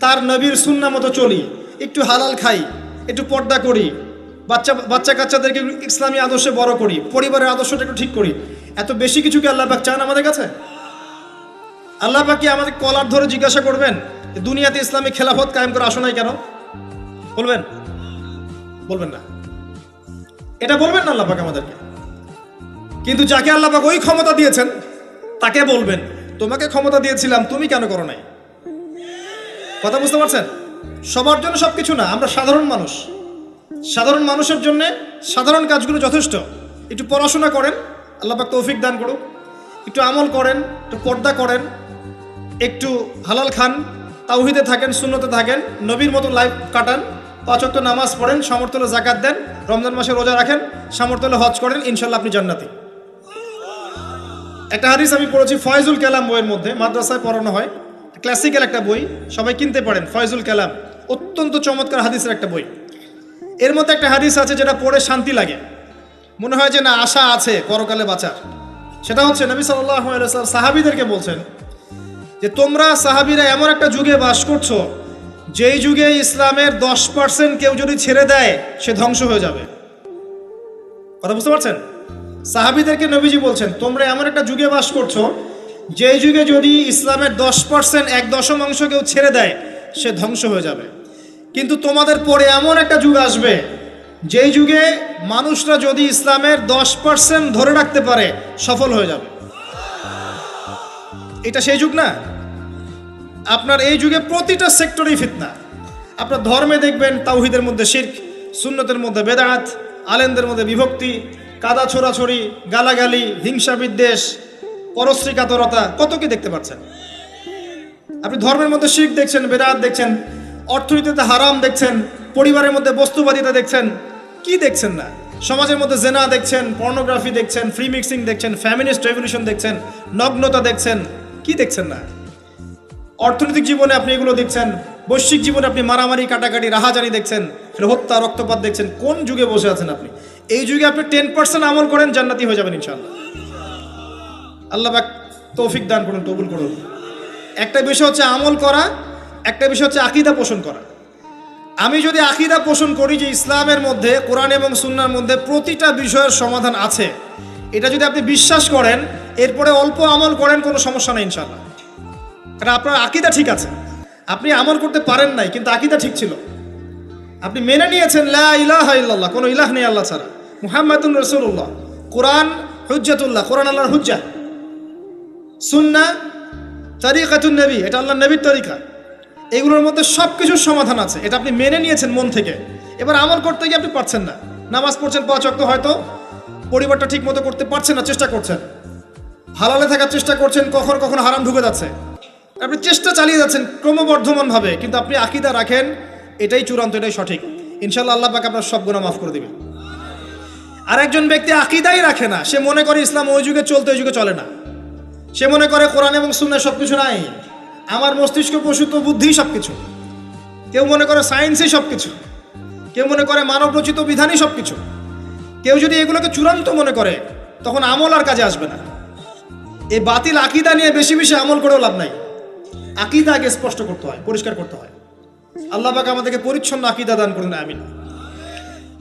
তার নবীর সুন্নাহ মতো চলি, একটু হালাল খাই, একটু পর্দা করি, বাচ্চা কাচ্চাদেরকে ইসলামী আদর্শে বড় করি, পরিবারের আদর্শটা একটু ঠিক করি। এত বেশি কিছু কি আল্লাহ পাক চান আমাদের কাছে? আল্লাহ পাক কি আমাদের কলার ধরে জিজ্ঞাসা করবেন দুনিয়াতে ইসলামী খেলাফত কায়েম করে আসো নাই কেন? বলবেন? বলবেন না। এটা বলবেন না আল্লাহ পাক আমাদেরকে। কিন্তু যাকে আল্লাহ পাক ওই ক্ষমতা দিয়েছেন তাকে বলবেন তোমাকে ক্ষমতা দিয়েছিলাম, তুমি কেন করো নাই? কথা বুঝতে পারছেন? সবার জন্য সবকিছু না, আমরা সাধারণ মানুষ। সাধারণ মানুষের জন্য সাধারণ কাজগুলো যথেষ্ট। একটু পড়াশোনা করেন, আল্লাহ পাক তৌফিক দান করুক। একটু আমল করেন, একটু পর্দা করেন, একটু হালাল খান, তাওহীদে থাকেন, সুন্নতে থাকেন, নবীর মতো লাইফ কাটান, 5 ওয়াক্ত নামাজ পড়েন, সামর্থ্য হলে যাকাত দেন, রমজান মাসে রোজা রাখেন, সামর্থ্য হলে হজ করেন, ইনশাল্লাহ আপনি জান্নাতি। একটা হাদিস আমি পড়েছি ফয়জুল কালাম বইয়ের মধ্যে, মাদ্রাসায় পড়ানো হয়, ক্লাসিক্যাল একটা বই, সবাই কিনতে পারেন। ফয়জুল কালাম অত্যন্ত চমৎকার হাদিসের একটা বই। এর মধ্যে একটা হাদিস আছে যেটা পড়ে শান্তি লাগে, মনে হয় যে না আশা আছে পরকালে বাঁচার। সেটা হচ্ছে নবী সাল্লাল্লাহু আলাইহি ওয়াসাল্লাম সাহাবীদেরকে বলছেন যে তোমরা সাহাবীরা এমন একটা যুগে বাস করছো যেই যুগে ইসলামের 10% কেউ যদি ছেড়ে দেয় সে ধ্বংস হয়ে যাবে। কথা বুঝতে পারছেন? সাহাবীদেরকে নবীজি বলছেন তোমরা এমন একটা যুগে বাস করছো যেই যুগে যদি ইসলামের 10% 1/10 কেউ ছেড়ে দেয় সে ধ্বংস হয়ে যাবে। কিন্তু তোমাদের পরে এমন একটা যুগ আসবে যেই যুগে মানুষরা যদি ইসলামের 10% ধরে রাখতে পারে সফল হয়ে যাবে। এটা সেই যুগ না? আপনার এই যুগে প্রতিটা সেক্টরেই ফিতনা। আপনার ধর্মে দেখবেন তাওহীদের মধ্যে শিরক, সুন্নতের মধ্যে বেদাত, আলেমদের মধ্যে বিভক্তি, কাদা ছোড়াছড়ি, গালাগালি, হিংসা বিদ্বেষ, পরশ্রী কাতরতা, কত কি দেখতে পাচ্ছেন। আপনি ধর্মের মধ্যে শিরক দেখছেন, বেদাত দেখছেন, অর্থনীতিতে হারাম দেখছেন, পরিবারের মধ্যে বস্তুবাদিতা দেখছেন, কি দেখছেন না? সমাজের মধ্যে জেনা দেখছেন, পর্নোগ্রাফি দেখছেন, ফ্রি মিক্সিং দেখছেন, ফ্যামিনিস্ট রেভলিউশন দেখছেন, নগ্নতা দেখছেন, কি দেখছেন না? অর্থনৈতিক জীবনে আপনি এগুলো দেখছেন, বৈশ্বিক জীবনে আপনি মারামারি, কাটাকাটি, রাহাজানি দেখছেন, হত্যা, রক্তপাত দেখছেন। কোন যুগে বসে আছেন আপনি? এই যুগে আপনি 10% আমল করেন, জান্নাতি হয়ে যাবেন ইনশাআল্লাহ। আল্লাহ পাক তৌফিক দান করুন, কবুল করুন। একটা বিষয় হচ্ছে আমল করা, একটা বিষয় হচ্ছে আকীদা পোষণ করা। আমি যদি আকীদা পোষণ করি যে ইসলামের মধ্যে, কোরআন এবং সুন্নাহর মধ্যে প্রতিটা বিষয়ের সমাধান আছে, এটা যদি আপনি বিশ্বাস করেন, এরপরে অল্প আমল করেন, কোনো সমস্যা নেই ইনশাআল্লাহ। কারণ আপনার আকীদা ঠিক আছে। আপনি আমল করতে পারেন নাই, কিন্তু আকীদা ঠিক ছিল। আপনি মেনে নিয়েছেন লা ইলাহা ইল্লাল্লাহ, কোনো ইলাহ নেই আল্লাহ ছাড়া, মুহাম্মাদুর রাসূলুল্লাহ, কোরআন হুজ্জাতুল্লাহ, কোরআন আল্লাহর হুজ্জা, সুন্নাহ তরিকাতুন নবী, এটা আল্লাহর নবীর তরিকা। এগুলোর মধ্যে সব কিছুর সমাধান আছে, এটা আপনি মেনে নিয়েছেন মন থেকে। এবার আমল করতে গিয়ে আপনি পারছেন না। নামাজ পড়ছেন 5 ওয়াক্ত, হয়তো পরিবারটা ঠিক মতো করতে পারছেন না, চেষ্টা করছেন, হালালে থাকার চেষ্টা করছেন, কখনো কখনো হারাম ঢুকে যাচ্ছে, আপনি চেষ্টা চালিয়ে যাচ্ছেন ক্রমবর্ধমানভাবে, কিন্তু আপনি আকীদা রাখেন এটাই চূড়ান্ত, এটাই সঠিক, ইনশাআল্লাহ আল্লাহ পাক আপনার সব গুনাহ মাফ করে দিবেন। আর একজন ব্যক্তি আকীদাই রাখে না, সে মনে করে ইসলাম ওই যুগে চলতে, ওই যুগে চলে না। সে মনে করে কোরআন এবং সুন্নাহ সবকিছু নাই, আমার মস্তিষ্ক প্রসূত বুদ্ধি সবকিছু। কেউ মনে করে সায়েন্সই সবকিছু, কেউ মনে করে মানব রচিত বিধানই সবকিছু। কেউ যদি এগুলোকে চূড়ান্ত মনে করে তখন আমল আর কাজে আসবে না। এই বাতিল আকীদা নিয়ে বেশি বেশি আমল করেও লাভ নাই। আকীদা আগে স্পষ্ট করতে হয়, পরিষ্কার করতে হয়। আল্লাহ পাক আমাদেরকে পরিচ্ছন্ন আকীদা দান করুন, আমিন।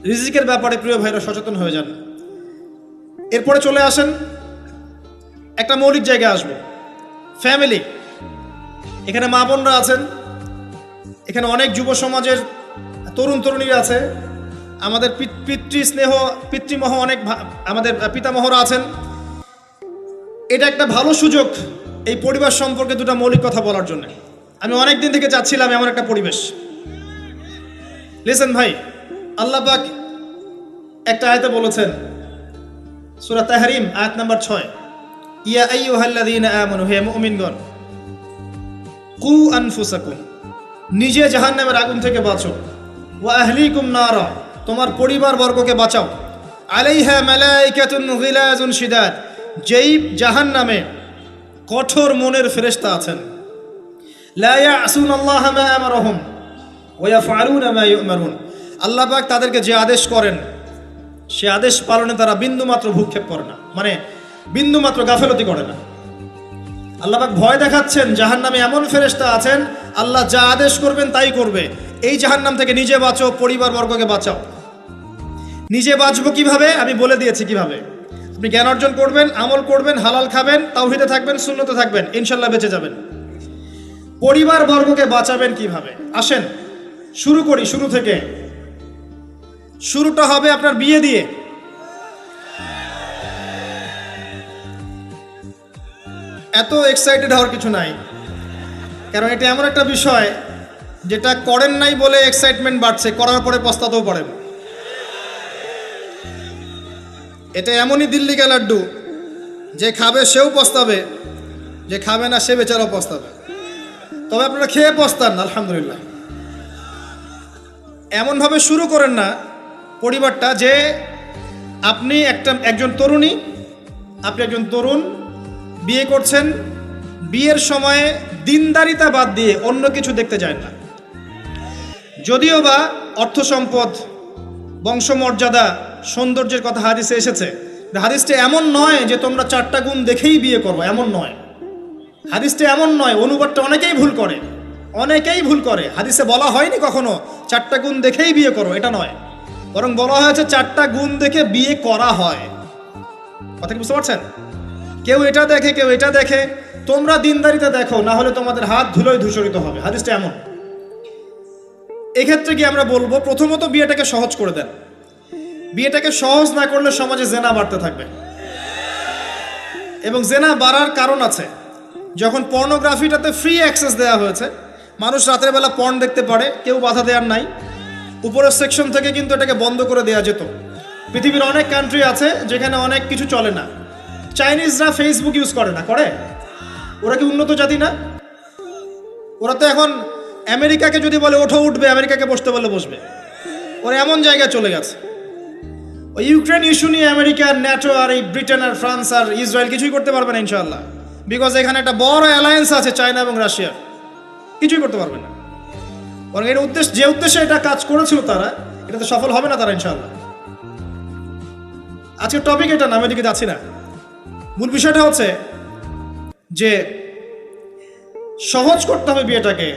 রিজিকের ব্যাপারে প্রিয় ভাইরা সচেতন হয়ে যান। এরপরে চলে আসেন একটা মৌলিক জায়গায় আসবো, ফ্যামিলি। এখানে মা বোনরা আছেন, এখানে অনেক যুব সমাজের তরুণ তরুণীরা আছে, আমাদের পিতৃমহ অনেক আমাদের পিতামহরা আছেন। এটা একটা ভালো সুযোগ এই পরিবার সম্পর্কে দুটো মৌলিক কথা বলার জন্য। আমি অনেক দিন থেকে চাচ্ছিলাম এমন একটা পরিবেশ। লিসেন ভাই, আল্লাহ পাক একটা আয়াতে বলেছেন, সূরা তাহরিম আয়াত নাম্বার 6, ইয়া আইয়ুহাল্লাযীনা আমানু, হে মুমিনগণ, কু আনফুসাকুম, নিজে জাহান্নামের আগুন থেকে বাঁচো, ওয়া আহলিকুম নারা, তোমার পরিবার বর্গকে বাঁচাও, আলাইহা মালাইকাতুন গিলাজুন শিদাদ, যেই জাহান্নামে কঠোর মনের ফেরেশতা আছেন, লা ইয়াসুনাল্লাহা মা আমারহুম ওয়া ইয়াফআলুনা মা ইউমারুন, আল্লাহ পাক তাদেরকে যে আদেশ করেন সে আদেশ পালনে তারা বিন্দুমাত্র ভূক্ষেপ করে না, মানে বিন্দুমাত্র গাফেলতি করে না। আল্লাহ পাক ভয় দেখাচ্ছেন জাহান্নামে এমন ফেরেশতা আছেন, আল্লাহ যা আদেশ করবেন তাই করবে। এই জাহান্নাম থেকে নিজে বাঁচো, পরিবার বর্গকে বাঁচাও। নিজে বাঁচবো কিভাবে? আমি বলে দিয়েছি কিভাবে। আপনি জ্ঞান অর্জন করবেন, আমল করবেন, হালাল খাবেন, তাওহীদে থাকবেন, সুন্নতে থাকবেন, ইনশাল্লাহ বেঁচে যাবেন। পরিবার বর্গকে বাঁচাবেন কিভাবে? আসেন শুরু করি শুরু থেকে। শুরুটা হবে আপনার বিয়ে দিয়ে। এত এক্সাইটেড হওয়ার কিছু নাই, কারণ এটা এমন একটা বিষয় যেটা করেন নাই বলে এক্সাইটমেন্ট বাড়ছে, করার পরে পস্তাতেও পারেন। এটা এমনই দিল্লি কা লাড্ডু, যে খাবে সেও পস্তাবে, যে খাবে না সে বেচারাও পস্তাবে। তবে আপনারা খেয়ে পস্তান আলহামদুলিল্লাহ। এমনভাবে শুরু করেন না পরিবারটা যে আপনি একজন তরুণী, আপনি একজন তরুণ বিয়ে করছেন, বিয়ের সময়ে দিনদারিতা বাদ দিয়ে অন্য কিছু দেখতে যায় না। যদিও বা অর্থ সম্পদ, বংশমর্যাদা, সৌন্দর্যের কথা হাদিসে এসেছে, হাদিসটা এমন নয় যে তোমরা 4টা গুণ দেখেই বিয়ে করবো, এমন নয়। হাদিসটা এমন নয়, অনুবাদটা অনেকেই ভুল করে। হাদিসে বলা হয়নি কখনো 4টা গুণ দেখেই বিয়ে করো, এটা নয়। বরং বলা হয়েছে 4টা গুণ দেখে বিয়ে করা হয়। কথা কি বুঝতে পারছেন? কেউ এটা দেখে, কেউ এটা দেখে। তোমরা দিনদারিতা দেখো, না হলে তোমাদের হাত ধুলোয় ধূসরিত হবে। হাদিসটা এমন। এক্ষেত্রে কি আমরা বলবো, প্রথমত বিয়েটাকে সহজ করে দেন। বিয়েটাকে সহজ না করলে সমাজে জেনা বাড়তে থাকবে, এবং জেনা বাড়ার কারণ আছে। যখন পর্নোগ্রাফিটাতে ফ্রি অ্যাক্সেস দেওয়া হয়েছে, মানুষ রাতের বেলা পর্ন দেখতে পারে, কেউ বাধা দেওয়ার নাই। উপরের সেকশন থেকে কিন্তু এটাকে বন্ধ করে দেওয়া যেত। পৃথিবীর অনেক কান্ট্রি আছে যেখানে অনেক কিছু চলে না। চাইনিজরা ফেসবুক ইউজ করে না, করে? ওরা কি উন্নত জাতি না? ওরা তো এখন আমেরিকাকে যদি বলে ওঠো উঠবে, আমেরিকাকে বসতে বলে বসবে। ওরা এমন জায়গায় চলে গেছে। ওই ইউক্রেন ইস্যু নিয়ে আমেরিকা, ন্যাটো আর এই ব্রিটেন আর ফ্রান্স আর ইসরায়েল কিছুই করতে পারবে না ইনশাআল্লাহ। বিকজ এখানে একটা বড় অ্যালায়েন্স আছে চায়না এবং রাশিয়ার, কিছুই করতে পারবে না। বরং এর যে উদ্দেশ্যে এটা কাজ করেছিল তারা, এটাতে সফল হবে না তারা ইনশাআল্লাহ। আজকের টপিক এটা না, আমি এদিকে যাচ্ছি না। মূল বিষয়টা হচ্ছে যে সহজ করতে হবে বিয়েটাকে।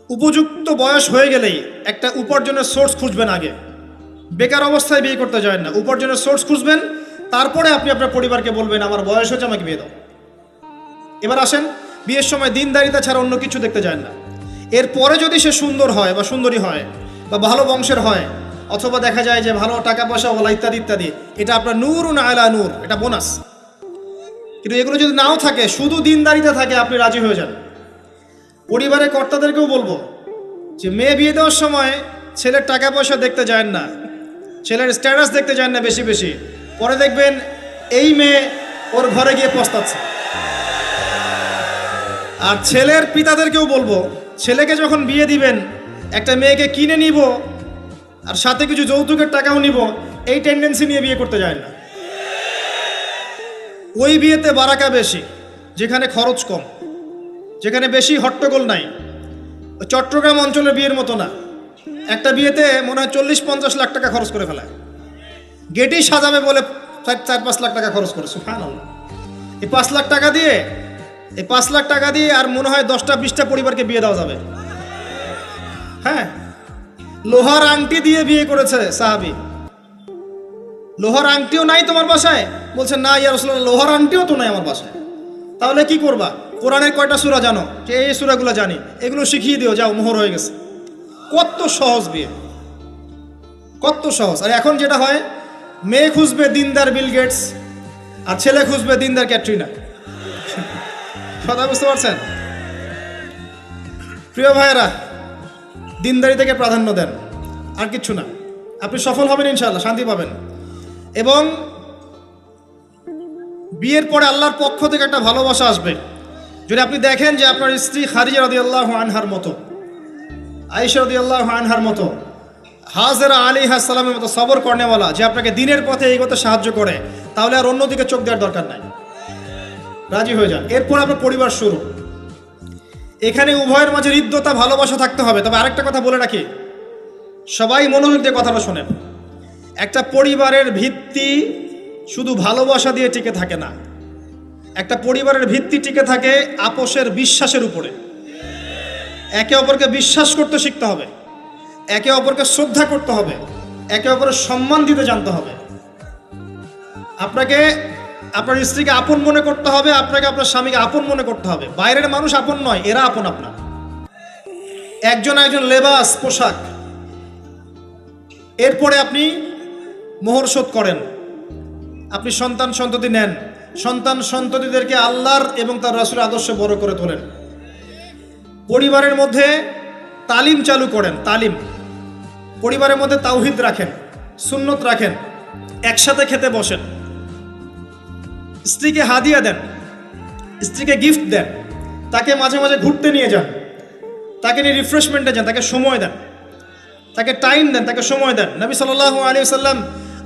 উপযুক্ত বয়স হয়ে গেলেই একটা উপার্জনের সোর্স খুঁজবেন আগে। বেকার অবস্থায় বিয়ে করতে যায় না, উপার্জনের সোর্স খুঁজবেন, তারপরে আপনি আপনার পরিবারকে বলবেন আমার বয়স হচ্ছে, আমাকে বিয়ে দাও। এবার আসেন, বিয়ের সময় দিনদারিতা ছাড়া অন্য কিছু দেখতে যায় না। এরপরে যদি সে সুন্দর হয় বা সুন্দরী হয় বা ভালো বংশের হয়, অথবা দেখা যায় যে ভালো টাকা পয়সা ওলা ইত্যাদি ইত্যাদি, এটা আপনার নূরুন আলা নূর, এটা বোনাস। কিন্তু এগুলো যদি নাও থাকে, শুধু দিনদারিতা থাকে, আপনি রাজি হয়ে যান। পরিবারের কর্তাদেরকেও বলবো যে মেয়ে বিয়ে দেওয়ার সময় ছেলের টাকা পয়সা দেখতে যায় না, ছেলের স্ট্যাটাস দেখতে যায় না বেশি বেশি। পরে দেখবেন এই মেয়ে ওর ঘরে গিয়ে পস্তাচ্ছে। আর ছেলের পিতাদেরকেও বলবো, ছেলেকে যখন বিয়ে দিবেন, একটা মেয়েকে কিনে নিব আর সাথে কিছু যৌতুকের টাকাও নিব, এই টেন্ডেন্সি নিয়ে বিয়ে করতে যায় না। ওই বিয়েতে বারাকা বেশি, যেখানে খরচ কম, যেখানে বেশি হট্টগোল নাই। চট্টগ্রাম অঞ্চলের বিয়ের মতো না। একটা বিয়েতে মনে হয় 40-50 লাখ টাকা খরচ করে ফেলায়। গেটেই সাজাবে বলে 4-5 লাখ টাকা খরচ করে। সুবহানাল্লাহ। এই 5 লাখ টাকা দিয়ে আর মনে হয় 10টা-20টা পরিবারকে বিয়ে দেওয়া যাবে। হ্যাঁ, লোহার আংটি দিয়ে বিয়ে করেছে সাহাবী। লোহার আংটিও নাই তোমার বাসায়? বলছে না ইয়া রাসূলুল্লাহ, লোহার আংটিও তো নাই আমার বাসায়। তাহলে কি করবা? কোরআনের কয়টা সূরা জানো? যে এই সূরাগুলো জানি, এগুলো শিখিয়ে দিও, যাও, মোহর হয়ে গেছে। কত সহজ বিয়ে, কত সহজ। আর এখন যেটা হয়, মেয়ে খুঁজবে দিনদার বিল গেটস, আর ছেলে খুঁজবে দিনদার ক্যাটরিনা। কথা বুঝতে পারছেন? প্রিয় ভাইয়েরা, দিনদারি থেকে প্রাধান্য দেন, আর কিচ্ছু না। আপনি সফল হবেন ইনশাআল্লাহ, শান্তি পাবেন। এবং বিয়ের পরে আল্লাহর পক্ষ থেকে একটা ভালোবাসা আসবে। যদি আপনি দেখেন যে আপনার স্ত্রী খাদিজা রাদিয়াল্লাহু আনহার মতো, আয়েশা রাদিয়াল্লাহু আনহার মতো, হাজেরা আলাইহিস সালামের মতো সবর করেনেওয়ালা, যে আপনাকে দিনের পথে এগোতে সাহায্য করে, তাহলে আর অন্যদিকে চোখ দেওয়ার দরকার নাই, রাজি হয়ে যান। এরপর আপনার পরিবার শুরু। এখানে উভয়ের মাঝে হৃদ্যতা, ভালোবাসা থাকতে হবে। তবে আরেকটা কথা বলে রাখি, সবাই মনোযোগ দিয়ে কথাটা শোনেন। একটা পরিবারের ভিত্তি শুধু ভালোবাসা দিয়ে টিকে থাকে না। একটা পরিবারের ভিত্তি টিকে থাকে আপোষের বিশ্বাসের উপরে। একে অপরকে বিশ্বাস করতে শিখতে হবে, একে অপরকে শ্রদ্ধা করতে হবে, একে অপরের সম্মান দিতে জানতে হবে। আপনাকে আপনার স্ত্রীকে আপন মনে করতে হবে, আপনাকে আপনার স্বামীকে আপন মনে করতে হবে। বাইরের মানুষ আপন নয়, এরা আপন আপনার। একজন লেবাস, পোশাক। এরপরে আপনি মোহর শোধ করেন, আপনি সন্তান সন্ততি নেন, সন্তান সন্ততিদেরকে আল্লাহর এবং তার রাসূলের আদর্শে বড় করে তোলেন। পরিবারের মধ্যে তালিম চালু করেন, তালিম। পরিবারের মধ্যে তাওহীদ রাখেন, সুন্নত রাখেন, একসাথে খেতে বসেন। স্ত্রীকে হাদিয়া দেন, স্ত্রীকে গিফট দেন, তাকে মাঝে মাঝে ঘুরতে নিয়ে যান, তাকে নিয়ে রিফ্রেশমেন্টে যান, তাকে সময় দেন, তাকে টাইম দেন, তাকে সময় দেন। নবী সাল্লাল্লাহু আলাইহি ওয়াসাল্লাম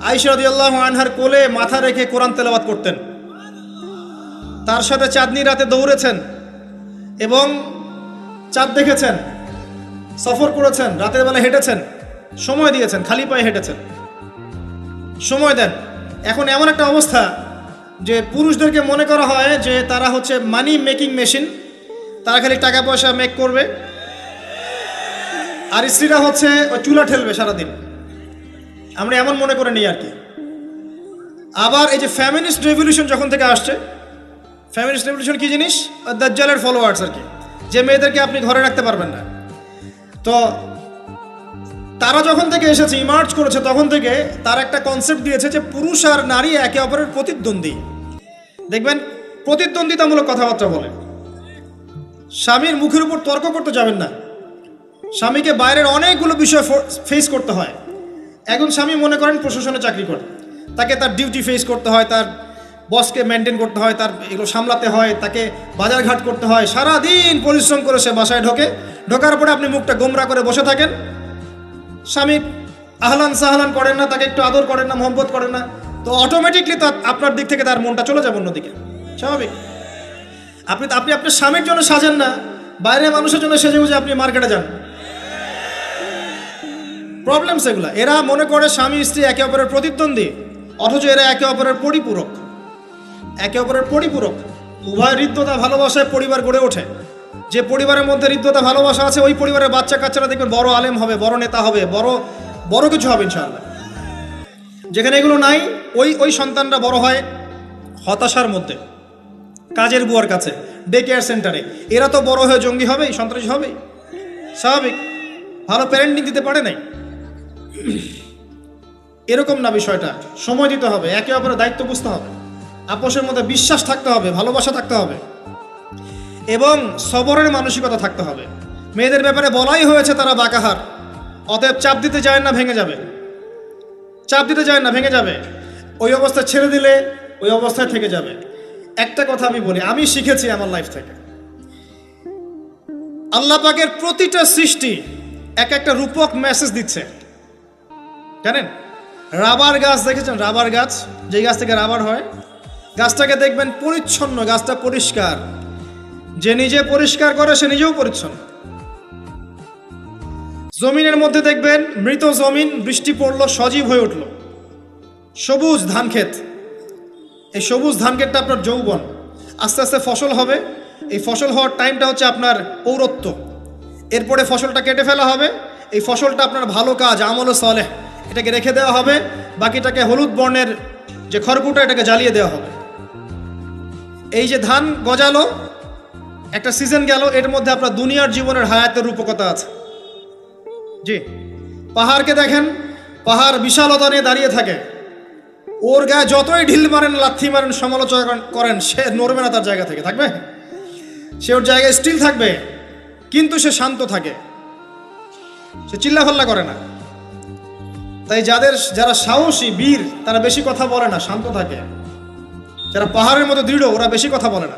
আয়েশা রাদিয়াল্লাহু আনহার কোলে মাথা রেখে কোরআন তেলাওয়াত করতেন, তার সাথে চাঁদনি রাতে দৌড়েছেন এবং চাঁদ দেখেছেন, সফর করেছেন, রাতের বেলা হেঁটেছেন, সময় দিয়েছেন, খালি পায়ে হেঁটেছেন। সময় দেন। এখন এমন একটা অবস্থা যে পুরুষদেরকে মনে করা হয় যে তারা হচ্ছে মানি মেকিং মেশিন, তারা খালি টাকা পয়সা মেক করবে, আর স্ত্রীরা হচ্ছে ওই চুলা ঠেলবে সারাদিন। আমরা এমন মনে করে নিই আর কি। আবার এই যে ফ্যামিনিস্ট রেভলিউশন যখন থেকে আসছে, ফ্যামিনিস্ট রেভলিউশন কি জিনিস? দাজ্জালের ফলোয়ার্স আর কি, যে মেয়েদেরকে আপনি ঘরে রাখতে পারবেন না। তো তারা যখন থেকে এসেছে, ইমার্জ করেছে, তখন থেকে তার একটা কনসেপ্ট দিয়েছে যে পুরুষ আর নারী একে অপরের প্রতিদ্বন্দ্বী। দেখবেন প্রতিদ্বন্দ্বিতামূলক কথাবার্তা বলে। স্বামীর মুখের উপর তর্ক করতে যাবেন না। স্বামীকে বাইরের অনেকগুলো বিষয় ফেস করতে হয়। একজন স্বামী মনে করেন প্রশাসনে চাকরি করে, তাকে তার ডিউটি ফেস করতে হয়, তার বসকে মেনটেন করতে হয়, তার এগুলো সামলাতে হয়, তাকে বাজারঘাট করতে হয়, সারাদিন পরিশ্রম করে সে বাসায় ঢোকার পরে আপনি মুখটা গোমরা করে বসে থাকেন। স্বামী আহলান সাহলান করেন না, তাকে একটু আদর করেন না, মহব্বত করেন না, তো অটোমেটিকলি আপনার দিক থেকে তার মনটা চলে যাবে অন্যদিকে। স্বাভাবিক। আপনি আপনার স্বামীর জন্য সাজেন না, বাইরের মানুষের জন্য সেজে বুঝে আপনি মার্কেটে যান। প্রবলেম সেগুলা। এরা মনে করে স্বামী স্ত্রী একে অপরের প্রতিদ্বন্দ্বী, অথচ এরা একে অপরের পরিপূরক। একে অপরের পরিপূরক। উভয় হৃদ্যতা ভালোবাসায় পরিবার গড়ে ওঠে। যে পরিবারের মধ্যে হৃদ্যতা ভালোবাসা আছে, ওই পরিবারের বাচ্চা কাচ্চারা দেখবেন বড় আলেম হবে, বড় নেতা হবে, বড় কিছু হবে ইনশাআল্লাহ। যেখানে এগুলো নাই, ওই সন্তানরা বড় হয় হতাশার মধ্যে, কাজের বুয়ার কাছে, ডে কেয়ার সেন্টারে। এরা তো বড় হয়ে জঙ্গি হবেই, সন্ত্রাসী হবেই, স্বাভাবিক। ভালো প্যারেন্টিং দিতে পারে নাই। এরকম না বিষয়টা। সময় দিতে হবে, একে অপরের দায়িত্ব বুঝতে হবে, আপোষের মধ্যে বিশ্বাস থাকতে হবে, ভালোবাসা থাকতে হবে এবং সবরের মানসিকতা থাকতে হবে। মেয়েদের ব্যাপারে বলাই হয়েছে তারা বাঁকাহার, অতএব চাপ দিতে যায় না, ভেঙে যাবে। চাপ দিতে যায় না, ভেঙে যাবে। ওই অবস্থায় ছেড়ে দিলে ওই অবস্থায় থেকে যাবে। একটা কথা আমি বলি, আমি শিখেছি আমার লাইফ থেকে, আল্লাহ পাকের প্রতিটা সৃষ্টি এক একটা রূপক মেসেজ দিচ্ছে। জানেন, রাবার গাছ দেখেছেন? রাবার গাছ, যে গাছ থেকে রাবার হয়, গাছটাকে দেখবেন পরিচ্ছন্ন, গাছটা পরিষ্কার। যে নিজে পরিষ্কার করে সে নিজেও পরিচ্ছন্ন। জমিনের মধ্যে দেখবেন মৃত জমিন, বৃষ্টি পড়লো, সজীব হয়ে উঠল, সবুজ ধান ক্ষেত। এই সবুজ ধান ক্ষেতটা আপনার যৌবন, আস্তে আস্তে ফসল হবে। এই ফসল হওয়ার টাইমটা হচ্ছে আপনার পৌরত্ব। এরপরে ফসলটা কেটে ফেলা হবে। এই ফসলটা আপনার ভালো কাজ, আমল সালেহ, এটাকে রেখে দেওয়া হবে। বাকিটাকে হলুদ বর্ণের যে খড়কুটা, এটাকে জ্বালিয়ে দেওয়া হবে। এই যে ধান গজালো, একটা সিজন গেল, এর মধ্যে আপনার দুনিয়ার জীবনের হায়াতের রূপকতা আছে। জি, পাহাড়কে দেখেন, পাহাড় বিশালতা নিয়ে দাঁড়িয়ে থাকে। ওর গায়ে যতই ঢিল মারেন, লাথি মারেন, সমালোচনা করেন, সে নড়বে না তার জায়গা থেকে। থাকবে, সে ওর জায়গায় স্টিল থাকবে, কিন্তু সে শান্ত থাকে, সে চিল্লাফাল্লা করে না। তাই যারা সাহসী, বীর, তারা বেশি কথা বলে না, শান্ত থাকে। যারা পাহাড়ের মতো দৃঢ়, ওরা বেশি কথা বলে না।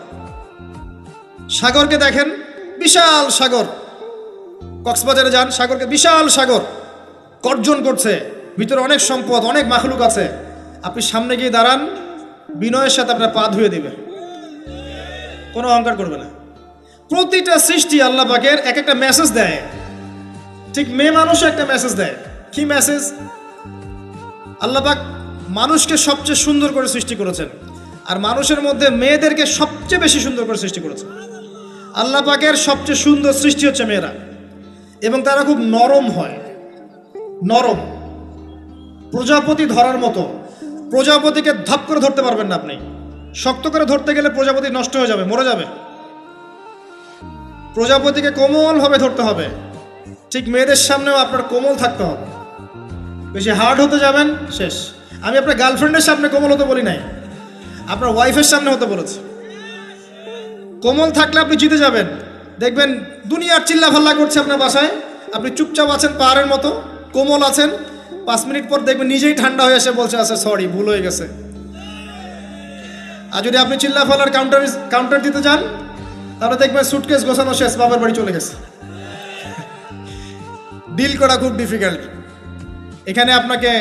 সাগরকে দেখেন, বিশাল সাগর। কক্সবাজারে যান, সাগরকে বিশাল সাগর গর্জন করছে, ভিতরে অনেক সম্পদ, অনেক মাখলুক আছে। আপনি সামনে গিয়ে দাঁড়ান, বিনয়ের সাথে আপনার পা ধুয়ে দিবে, কোনো অহংকার করবে না। প্রতিটা সৃষ্টি আল্লাহ পাকের এক একটা মেসেজ দেয়। ঠিক মেয়ে মানুষও একটা মেসেজ দেয়। কি মেসেজ? আল্লাহ পাক মানুষকে সবচেয়ে সুন্দর করে সৃষ্টি করেছেন, আর মানুষের মধ্যে মেয়েদেরকে সবচেয়ে বেশি সুন্দর করে সৃষ্টি করেছেন। আল্লাহ পাকের সবচেয়ে সুন্দর সৃষ্টি হচ্ছে মেয়েরা, এবং তারা খুব নরম হয়, নরম, প্রজাপতি ধরার মতো। প্রজাপতিকে ধাপ করে ধরতে পারবেন না আপনি। শক্ত করে ধরতে গেলে প্রজাপতি নষ্ট হয়ে যাবে, মরে যাবে। প্রজাপতিকে কোমলভাবে ধরতে হবে। ঠিক মেয়েদের সামনেও আপনার কোমল থাকতে হবে। বেশি হার্ড হতে যাবেন, শেষ। আমি আপনার গার্লফ্রেন্ডের সামনে কোমল হতে বলি নাই, আপনার ওয়াইফের সামনে হতে বলেছি। কোমল থাকলে আপনি জিতে যাবেন। দেখবেন দুনিয়ার চিল্লা ফাল্লা করছে আপনার বাসায়, আপনি চুপচাপ আছেন পাহাড়ের মতো, কোমল আছেন। 5 মিনিট পর দেখবেন নিজেই ঠান্ডা হয়ে এসে বলছে আচ্ছা সরি, ভুল হয়ে গেছে। আর যদি আপনি চিল্লা ফাল্লার কাউন্টার দিতে যান, তাহলে দেখবেন সুটকেস গোছানো শেষ, বাবার বাড়ি চলে গেছে। ডিল করা খুব ডিফিকাল্ট। এখানে আপনাকে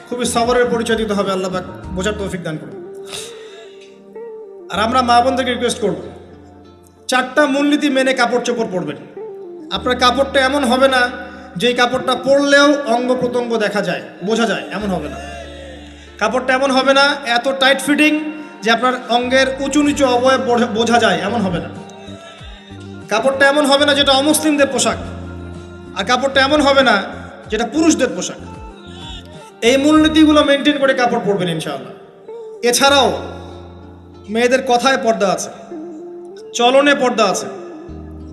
খুবই সবরের পরিচয় দিতে হবে। আল্লাহ পাক বোঝার তৌফিক দান করুন। আর আমরা মা বোনদেরকে রিকোয়েস্ট করব, 4টা মূলনীতি মেনে কাপড় চোপড় পরবেন। আপনার কাপড়টা এমন হবে না যেই কাপড়টা পরলেও অঙ্গ প্রত্যঙ্গ দেখা যায়, বোঝা যায়, এমন হবে না। কাপড়টা এমন হবে না এত টাইট ফিটিং যে আপনার অঙ্গের উঁচু নিচু অবয়ব বোঝা যায়, এমন হবে না। কাপড়টা এমন হবে না যেটা অমুসলিমদের পোশাক, আর কাপড়টা এমন হবে না যেটা পুরুষদের পোশাক। এই মূলনীতিগুলো মেনটেন করে কাপড় পরবেন ইনশাআল্লাহ। এছাড়াও মেয়েদের কথায় পর্দা আছে, চলনে পর্দা আছে,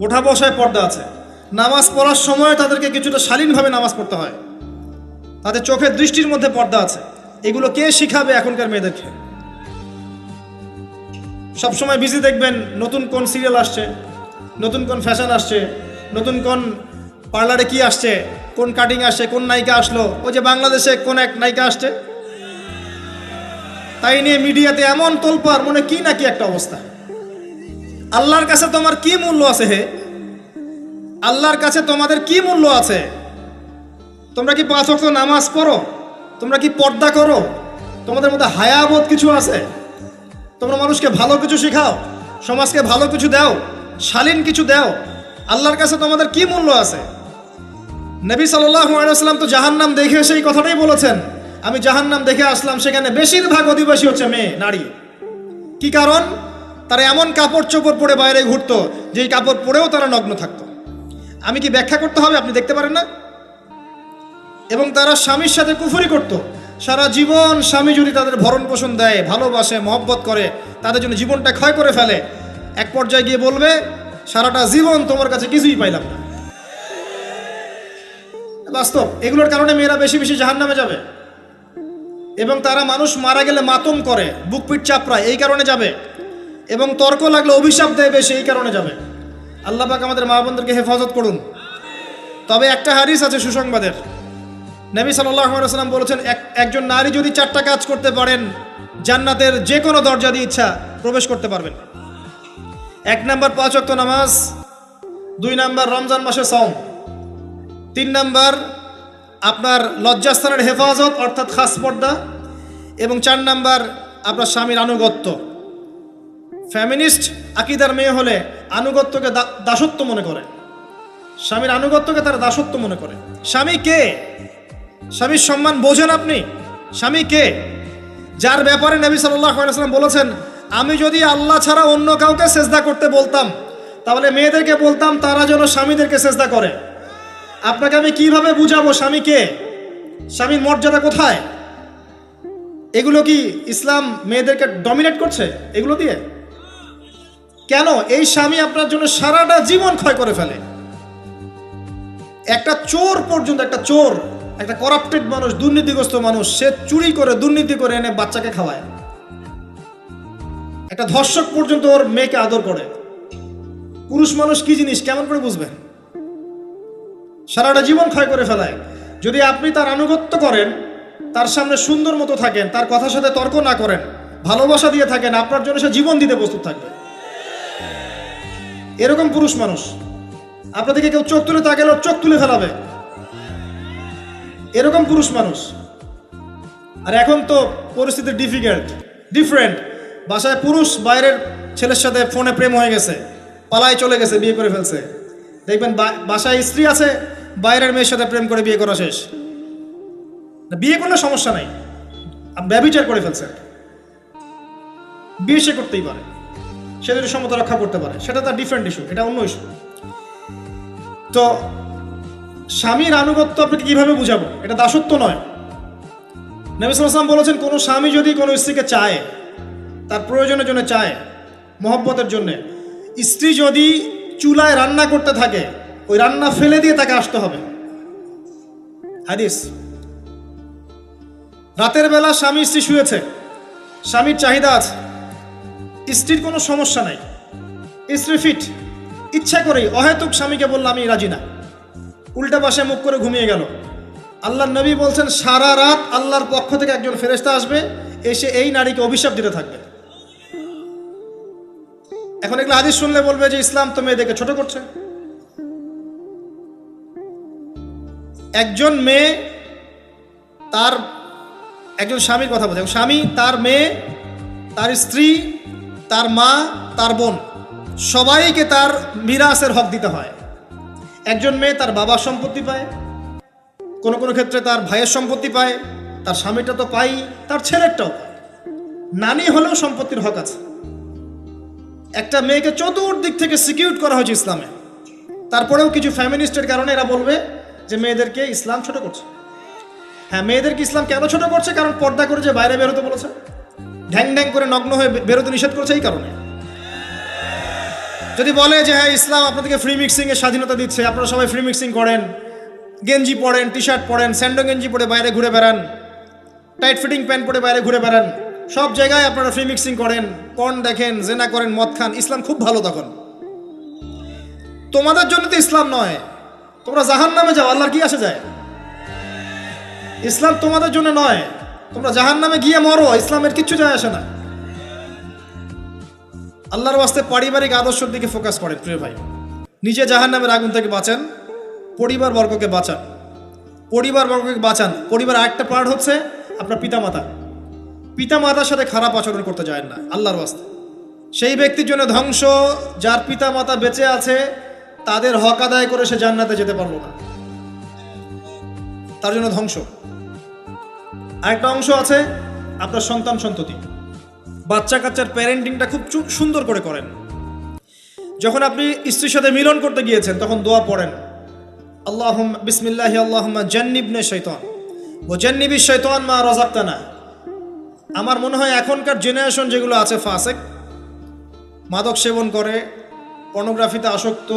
ওঠা বসায় পর্দা আছে। নামাজ পড়ার সময় তাদেরকে কিছুটা শালীনভাবে নামাজ পড়তে হয়। তাদের চোখের দৃষ্টির মধ্যে পর্দা আছে। এগুলো কে শিখাবে এখনকার মেয়েদেরকে? সবসময় বিজি দেখবেন নতুন কোন সিরিয়াল আসছে, নতুন কোন ফ্যাশন আসছে, নতুন কোন পার্লারে কি আসছে, কোন কাটিং আসছে, কোন নায়িকা আসলো। ওই যে বাংলাদেশে কোন এক নায়িকা আসছে, তাই নিয়ে মিডিয়াতে এমন তোলপাড়, মনে কি নাকি একটা অবস্থা। আল্লাহর কাছে তোমার কি মূল্য আছে হে? আল্লাহর কাছে তোমাদের কি মূল্য আছে? তোমরা কি 5 ওয়াক্ত নামাজ পড়ো? তোমরা কি পর্দা করো? তোমাদের মধ্যে হায়াবোধ কিছু আছে? তোমরা মানুষকে ভালো কিছু শেখাও, সমাজকে ভালো কিছু দাও, শালীন কিছু দাও। আল্লাহর কাছে তোমাদের কি মূল্য আছে? নবী সাল্লাল্লাহু আলাইহি ওয়াসাল্লাম তো জাহান্নাম দেখে সেই কথাটাই বলেছেন, আমি জাহান্নাম দেখে আসলাম, সেখানে বেশিরভাগ অধিবাসী হচ্ছে মেয়ে, নারী। কি কারণ? তারা এমন কাপড় চোপড় পরে বাইরে ঘুরতো যেই কাপড় পরেও তারা নগ্ন থাকতো। আমি কি ব্যাখ্যা করতে হবে? আপনি দেখতে পারেন না? এবং তারা স্বামীর সাথে কুফরি করত। সারা জীবন স্বামী যদি তাদের ভরণ পোষণ দেয়, ভালোবাসে, মহব্বত করে, তাদের জন্য জীবনটা ক্ষয় করে ফেলে, এক পর্যায়ে গিয়ে বলবে সারাটা জীবন তোমার কাছে কিছুই পাইলাম না। বাস্তব। এগুলোর কারণে মেয়েরা বেশি বেশি জাহান্নামে যাবে। এবং তারা মানুষ মারা গেলে মাতম করে, বুক পিঠ চাপড়ায়, এই কারণে যাবে। এবং তর্ক লাগলে অভিশাপ দেয় বেশি, এই কারণে যাবে। আল্লাহ পাক আমাদের মা বোনদেরকে হেফাজত করুন। তবে একটা হাদিস আছে সুসংবাদের। নবী সাল্লাল্লাহু আলাইহি ওয়াসাল্লাম বলেছেন, একজন নারী যদি 4টা কাজ করতে পারেন, জান্নাতের যে কোনো দরজা দিয়ে ইচ্ছা প্রবেশ করতে পারবেন। 1 নাম্বার 5 ওয়াক্ত নামাজ, 2 নাম্বার রমজান মাসে সওম, 3 নাম্বার আপনার লজ্জাস্থানের হেফাজত অর্থাৎ খাস পর্দা, এবং 4 নাম্বার আপনার স্বামীর আনুগত্য। ফ্যামিনিস্ট আকীদার মেয়ে হলে আনুগত্যকে দাসত্ব মনে করে, স্বামীর আনুগত্যকে তারা দাসত্ব মনে করে। স্বামী কে? স্বামীর সম্মান বোঝেন আপনি? স্বামী কে? যার ব্যাপারে নবী সাল্লাল্লাহু আলাইহি ওয়াসাল্লাম বলেছেন, আমি যদি আল্লাহ ছাড়া অন্য কাউকে সেজদা করতে বলতাম, তাহলে মেয়েদেরকে বলতাম তারা যেন স্বামীদেরকে সেজদা করে। আপনাকে আমি কিভাবে বুঝাবো স্বামী কে, স্বামীর মর্যাদা কোথায়? এগুলো কি ইসলাম মেয়েদেরকে ডমিনেট করছে এগুলো দিয়ে? কেন? এই স্বামী আপনার জন্য সারাটা জীবন ক্ষয় করে ফেলে। একটা চোর পর্যন্ত, একটা চোর, একটা করাপ্টেড মানুষ, দুর্নীতিগ্রস্ত মানুষ, সে চুরি করে, দুর্নীতি করে এনে বাচ্চাকে খাওয়ায়। একটা ধর্ষক পর্যন্ত ওর মেয়েকে আদর করে। পুরুষ মানুষ কি জিনিস কেমন করে বুঝবেন? সারাটা জীবন ক্ষয় করে ফেলায়। যদি আপনি তার আনুগত্য করেন, তার সামনে সুন্দর মতো থাকেন, তার কথার সাথে তর্ক না করেন, ভালোবাসা দিয়ে থাকেন, আপনার জন্য সে জীবন দিতে প্রস্তুত থাকবে। এরকম পুরুষ মানুষ। আপনাদেরকে কেউ চোখ তুলে তাকালে ওর চোখ তুলে ফেলাবে, এরকম পুরুষ মানুষ। আর এখন তো পরিস্থিতি ডিফারেন্ট। বাসায় পুরুষ বাইরের ছেলের সাথে ফোনে প্রেম হয়ে গেছে, পালায় চলে গেছে, বিয়ে করে ফেলছে। দেখবেন বাসায় স্ত্রী আছে, বাইরের মেয়ের সাথে প্রেম করে বিয়ে করা শেষ। বিয়ে করলে সমস্যা নাই, ব্যভিচার করে ফেলছে। বিয়ে সে করতেই পারে, সে যদি সমতা রক্ষা করতে পারে, সেটা তার ডিফারেন্ট ইস্যু, এটা অন্য ইস্যু। তো স্বামীর আনুগত্য আপনাকে কিভাবে বুঝাবো? এটা দাসত্ব নয়। নবী সাল্লাল্লাহু আলাইহি ওয়াসাল্লাম বলেছেন, কোনো স্বামী যদি কোনো স্ত্রীকে চায়, তার প্রয়োজনের জন্য চায়, মহব্বতের জন্য, স্ত্রী যদি চুলায় রান্না করতে থাকে, ওই রান্না ফেলে দিয়ে তাকে আসতে হবে। হাদিস। রাতের বেলা স্বামী স্ত্রী শুয়েছে, স্বামীর চাহিদা আছে, স্ত্রীর কোনো সমস্যা নাই, স্ত্রী ফিট, ইচ্ছা করেই অহেতুক স্বামীকে বলল আমি রাজি না, উল্টা পাশে মুখ করে ঘুমিয়ে গেল। আল্লাহর নবী বলছেন সারা রাত আল্লাহর পক্ষ থেকে একজন ফেরেশতা আসবে, এসে এই নারীকে অভিশাপ দিতে থাকবে। এখন এগুলো হাদিস শুনলে বলবে যে ইসলাম তো মেয়েদেরকে ছোট করছে। একজন মেয়ে তার একজন স্বামীর কথা বলছে, স্বামী তার মেয়ে, তার স্ত্রী, তার মা, তার বোন, সবাইকে তার মিরাসের হক দিতে হয়। একজন মেয়ে তার বাবার সম্পত্তি পায়, কোনো কোনো ক্ষেত্রে তার ভাইয়ের সম্পত্তি পায়, তার স্বামীটা তো পাই, তার ছেলেরটাও পায়, নানি হলেও সম্পত্তির হক আছে। একটা মেয়েকে চতুর্দিক থেকে সিকিউর করা হয়েছে ইসলামে। তারপরেও কিছু ফ্যামিনিস্টের কারণে এরা বলবে যে মেয়েদেরকে ইসলাম ছোট করছে। হ্যাঁ, মেয়েদেরকে ইসলাম কেন ছোট করছে? কারণ পর্দা করে যে বাইরে বেরোতে বলেছে, ঢ্যাং ঢ্যাং করে নগ্ন হয়ে বেরোতে নিষেধ করেছে, এই কারণে। যদি বলে যে হ্যাঁ ইসলাম আপনাদেরকে ফ্রি মিক্সিংয়ের স্বাধীনতা দিচ্ছে, আপনারা সবাই ফ্রি মিক্সিং করেন, গেঞ্জি পরেন, টি শার্ট পরেন, স্যান্ডো গেঞ্জি পরে বাইরে ঘুরে বেড়ান, টাইট ফিটিং প্যান্ট পরে বাইরে ঘুরে বেড়ান, সব জায়গায় আপনারা ফ্রি মিক্সিং করেন, পর্ন দেখেন, জেনা করেন, মদ খান, ইসলাম খুব ভালো। তখন তোমাদের জন্য তো ইসলাম নয়, তোমরা জাহান্নামে যাও, আল্লাহর কি আসে যায়? ইসলাম তোমাদের জন্য নয়, তোমরা জাহান্নামে গিয়ে মরো, ইসলামের কিচ্ছু যায় আসে না। আল্লাহর ওয়াস্তে পারিবারিক আদর্শের দিকে ফোকাস করেন প্রিয় ভাই। নিজে জাহান্নামের আগুন থেকে বাঁচান, পরিবার বর্গকে বাঁচান, পরিবার বর্গকে বাঁচান। পরিবার আরেকটা পার্ট হচ্ছে আপনার পিতামাতা। পিতামাতার সাথে খারাপ আচরণ করতে যায় না আল্লাহর ওয়াস্তে। সেই ব্যক্তির জন্য ধ্বংস যার পিতামাতা বেঁচে আছে, তাদের হক আদায় করে সে জান্নাতে যেতে পারলো না, তার জন্য ধ্বংস। আরেকটা অংশ আছে আপনার সন্তান সন্ততি। বাচ্চা কাচ্চার প্যারেন্টিংটা খুব সুন্দর করে করেন। যখন আপনি স্ত্রীর সাথে মিলন করতে গিয়েছেন তখন দোয়া পড়েন, আল্লাহুম্মা বিসমিল্লাহি আল্লাহুম্মা জান্নিবনা শাইতান ওয়া জান্নিবিশ শাইতান মা রাযাকতানা। আমার মনে হয় এখনকার জেনারেশন যেগুলো আছে ফাসেক, মাদক সেবন করে, পর্নোগ্রাফিতে আসক্ত,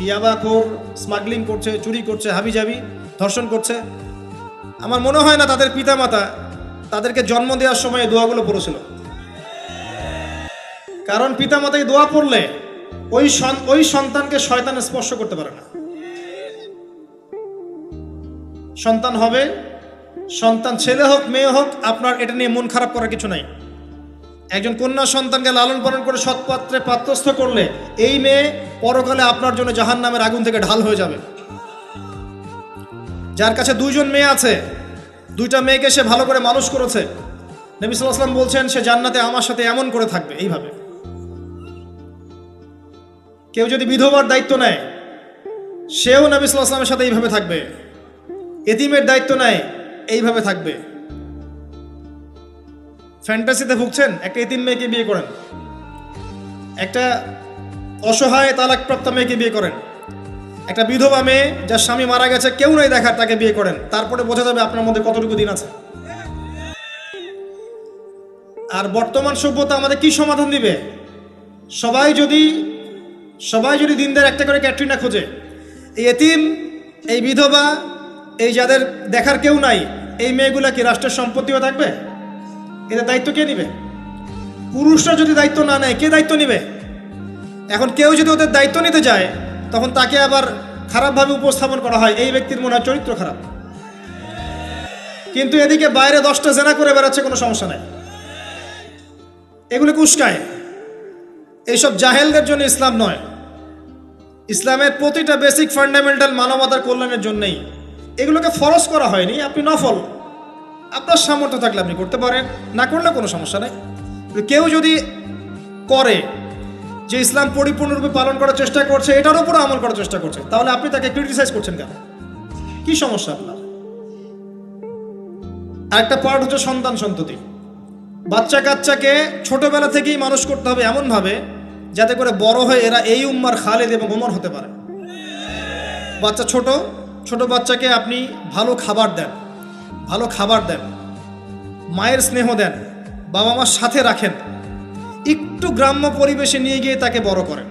ইয়াবাখোর, স্মাগলিং করছে, চুরি করছে, হাবিজাবি, ধর্ষণ করছে, আমার মনে হয় না তাদের পিতামাতা তাদেরকে জন্ম দেওয়ার সময় এই দোয়াগুলো পড়েছিল। কারণ পিতামাতাকে দোয়া পড়লে ওই সন্তানকে শয়তান স্পর্শ করতে পারে না। সন্তান হবে, সন্তান ছেলে হোক মেয়ে হোক, আপনার এটা নিয়ে মন খারাপ করার কিছু নাই। একজন কন্যা সন্তানকে লালন পালন করে সৎপাত্রে পাত্রস্থ করলে এই মেয়ে পরকালে আপনার জন্য জাহান্নামের আগুন থেকে ঢাল হয়ে যাবে। যার কাছে দুইজন মেয়ে আছে, দুইটা মেয়েকে সে ভালো করে মানুষ করেছে, নবী সাল্লাল্লাহু আলাইহি ওয়াসাল্লাম বলছেন সে জান্নাতে আমার সাথে এমন করে থাকবে, এইভাবে। কেউ যদি বিধবার দায়িত্ব নেয়, সেও নবী সাল্লাল্লাহু আলাইহি ওয়াসাল্লামের সাথে এইভাবে থাকবে। এতিমের দায়িত্ব নেয়, এইভাবে থাকবে। ফ্যান্টাসিতে ভুগছেন, একটা এতিম মেয়েকে বিয়ে করেন, একটা অসহায় তালাকপ্রাপ্ত মেয়েকে বিয়ে করেন, একটা বিধবা মেয়ে যার স্বামী মারা গেছে, কেউ নাই দেখার, তাকে বিয়ে করেন, তারপরে বোঝা যাবে আপনার মধ্যে কতটুকু দিন আছে। আর বর্তমান সভ্যতা আমাদের কি সমাধান দিবে? সবাই যদি দিনদার একটা করে ক্যাটরিনা খোঁজে, এই এতিম, এই বিধবা, এই যাদের দেখার কেউ নাই, এই মেয়েগুলা কি রাষ্ট্রের সম্পত্তিও থাকবে? এদের দায়িত্ব কে নিবে? পুরুষরা যদি দায়িত্ব না নেয়, কে দায়িত্ব নিবে? এখন কেউ যদি ওদের দায়িত্ব নিতে যায়, তখন তাকে আবার খারাপভাবে উপস্থাপন করা হয়, এই ব্যক্তির মনে হয় চরিত্র খারাপ। কিন্তু এদিকে বাইরে 10টা জেনা করে বেড়াচ্ছে, কোনো সমস্যা নাই, এগুলো উস্কায়। এইসব জাহেলদের জন্য ইসলাম নয়। ইসলামের প্রতিটা বেসিক ফান্ডামেন্টাল মানবতার কল্যাণের জন্যই। এগুলোকে ফরজ করা হয়নি, আপনি নফল, আপনার সামর্থ্য থাকলে আপনি করতে পারেন, না করলে কোনো সমস্যা নেই। কেউ যদি করে যে ইসলাম পরিপূর্ণরূপে পালন করার চেষ্টা করছে, এটার উপরে আমল করার চেষ্টা করছে, তাহলে আপনি তাকে ক্রিটিসাইজ করছেন কেন? কি সমস্যা আপনার? আরেকটা পার্ট হচ্ছে সন্তান সন্ততি। বাচ্চা কাচ্চাকে ছোটবেলা থেকেই মানুষ করতে হবে এমনভাবে যাতে করে বড় হয়ে এরা এই উম্মার খালেদ এবং ওমর হতে পারে। বাচ্চা ছোট বাচ্চাকে আপনি ভালো খাবার দেন, মায়ের স্নেহ দেন, বাবা মার সাথে রাখেন, একটু গ্রাম্য পরিবেশে নিয়ে গিয়ে তাকে বড় করেন।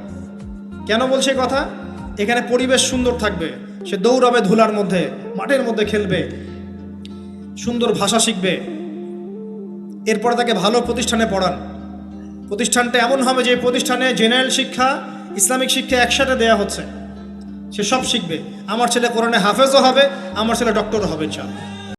কেন বলছে কথা? এখানে পরিবেশ সুন্দর থাকবে, সে দৌড়াবে ধুলার মধ্যে, মাঠের মধ্যে খেলবে, সুন্দর ভাষা শিখবে। এরপরে তাকে ভালো প্রতিষ্ঠানে পড়ান। প্রতিষ্ঠানটা এমন হবে যে প্রতিষ্ঠানে জেনারেল শিক্ষা, ইসলামিক শিক্ষা একসাথে দেয়া হচ্ছে, সে সব শিখবে। আমার ছেলে কোরআনে হাফেজও হবে, আমার ছেলে ডক্টরও হবে ইনশাআল্লাহ।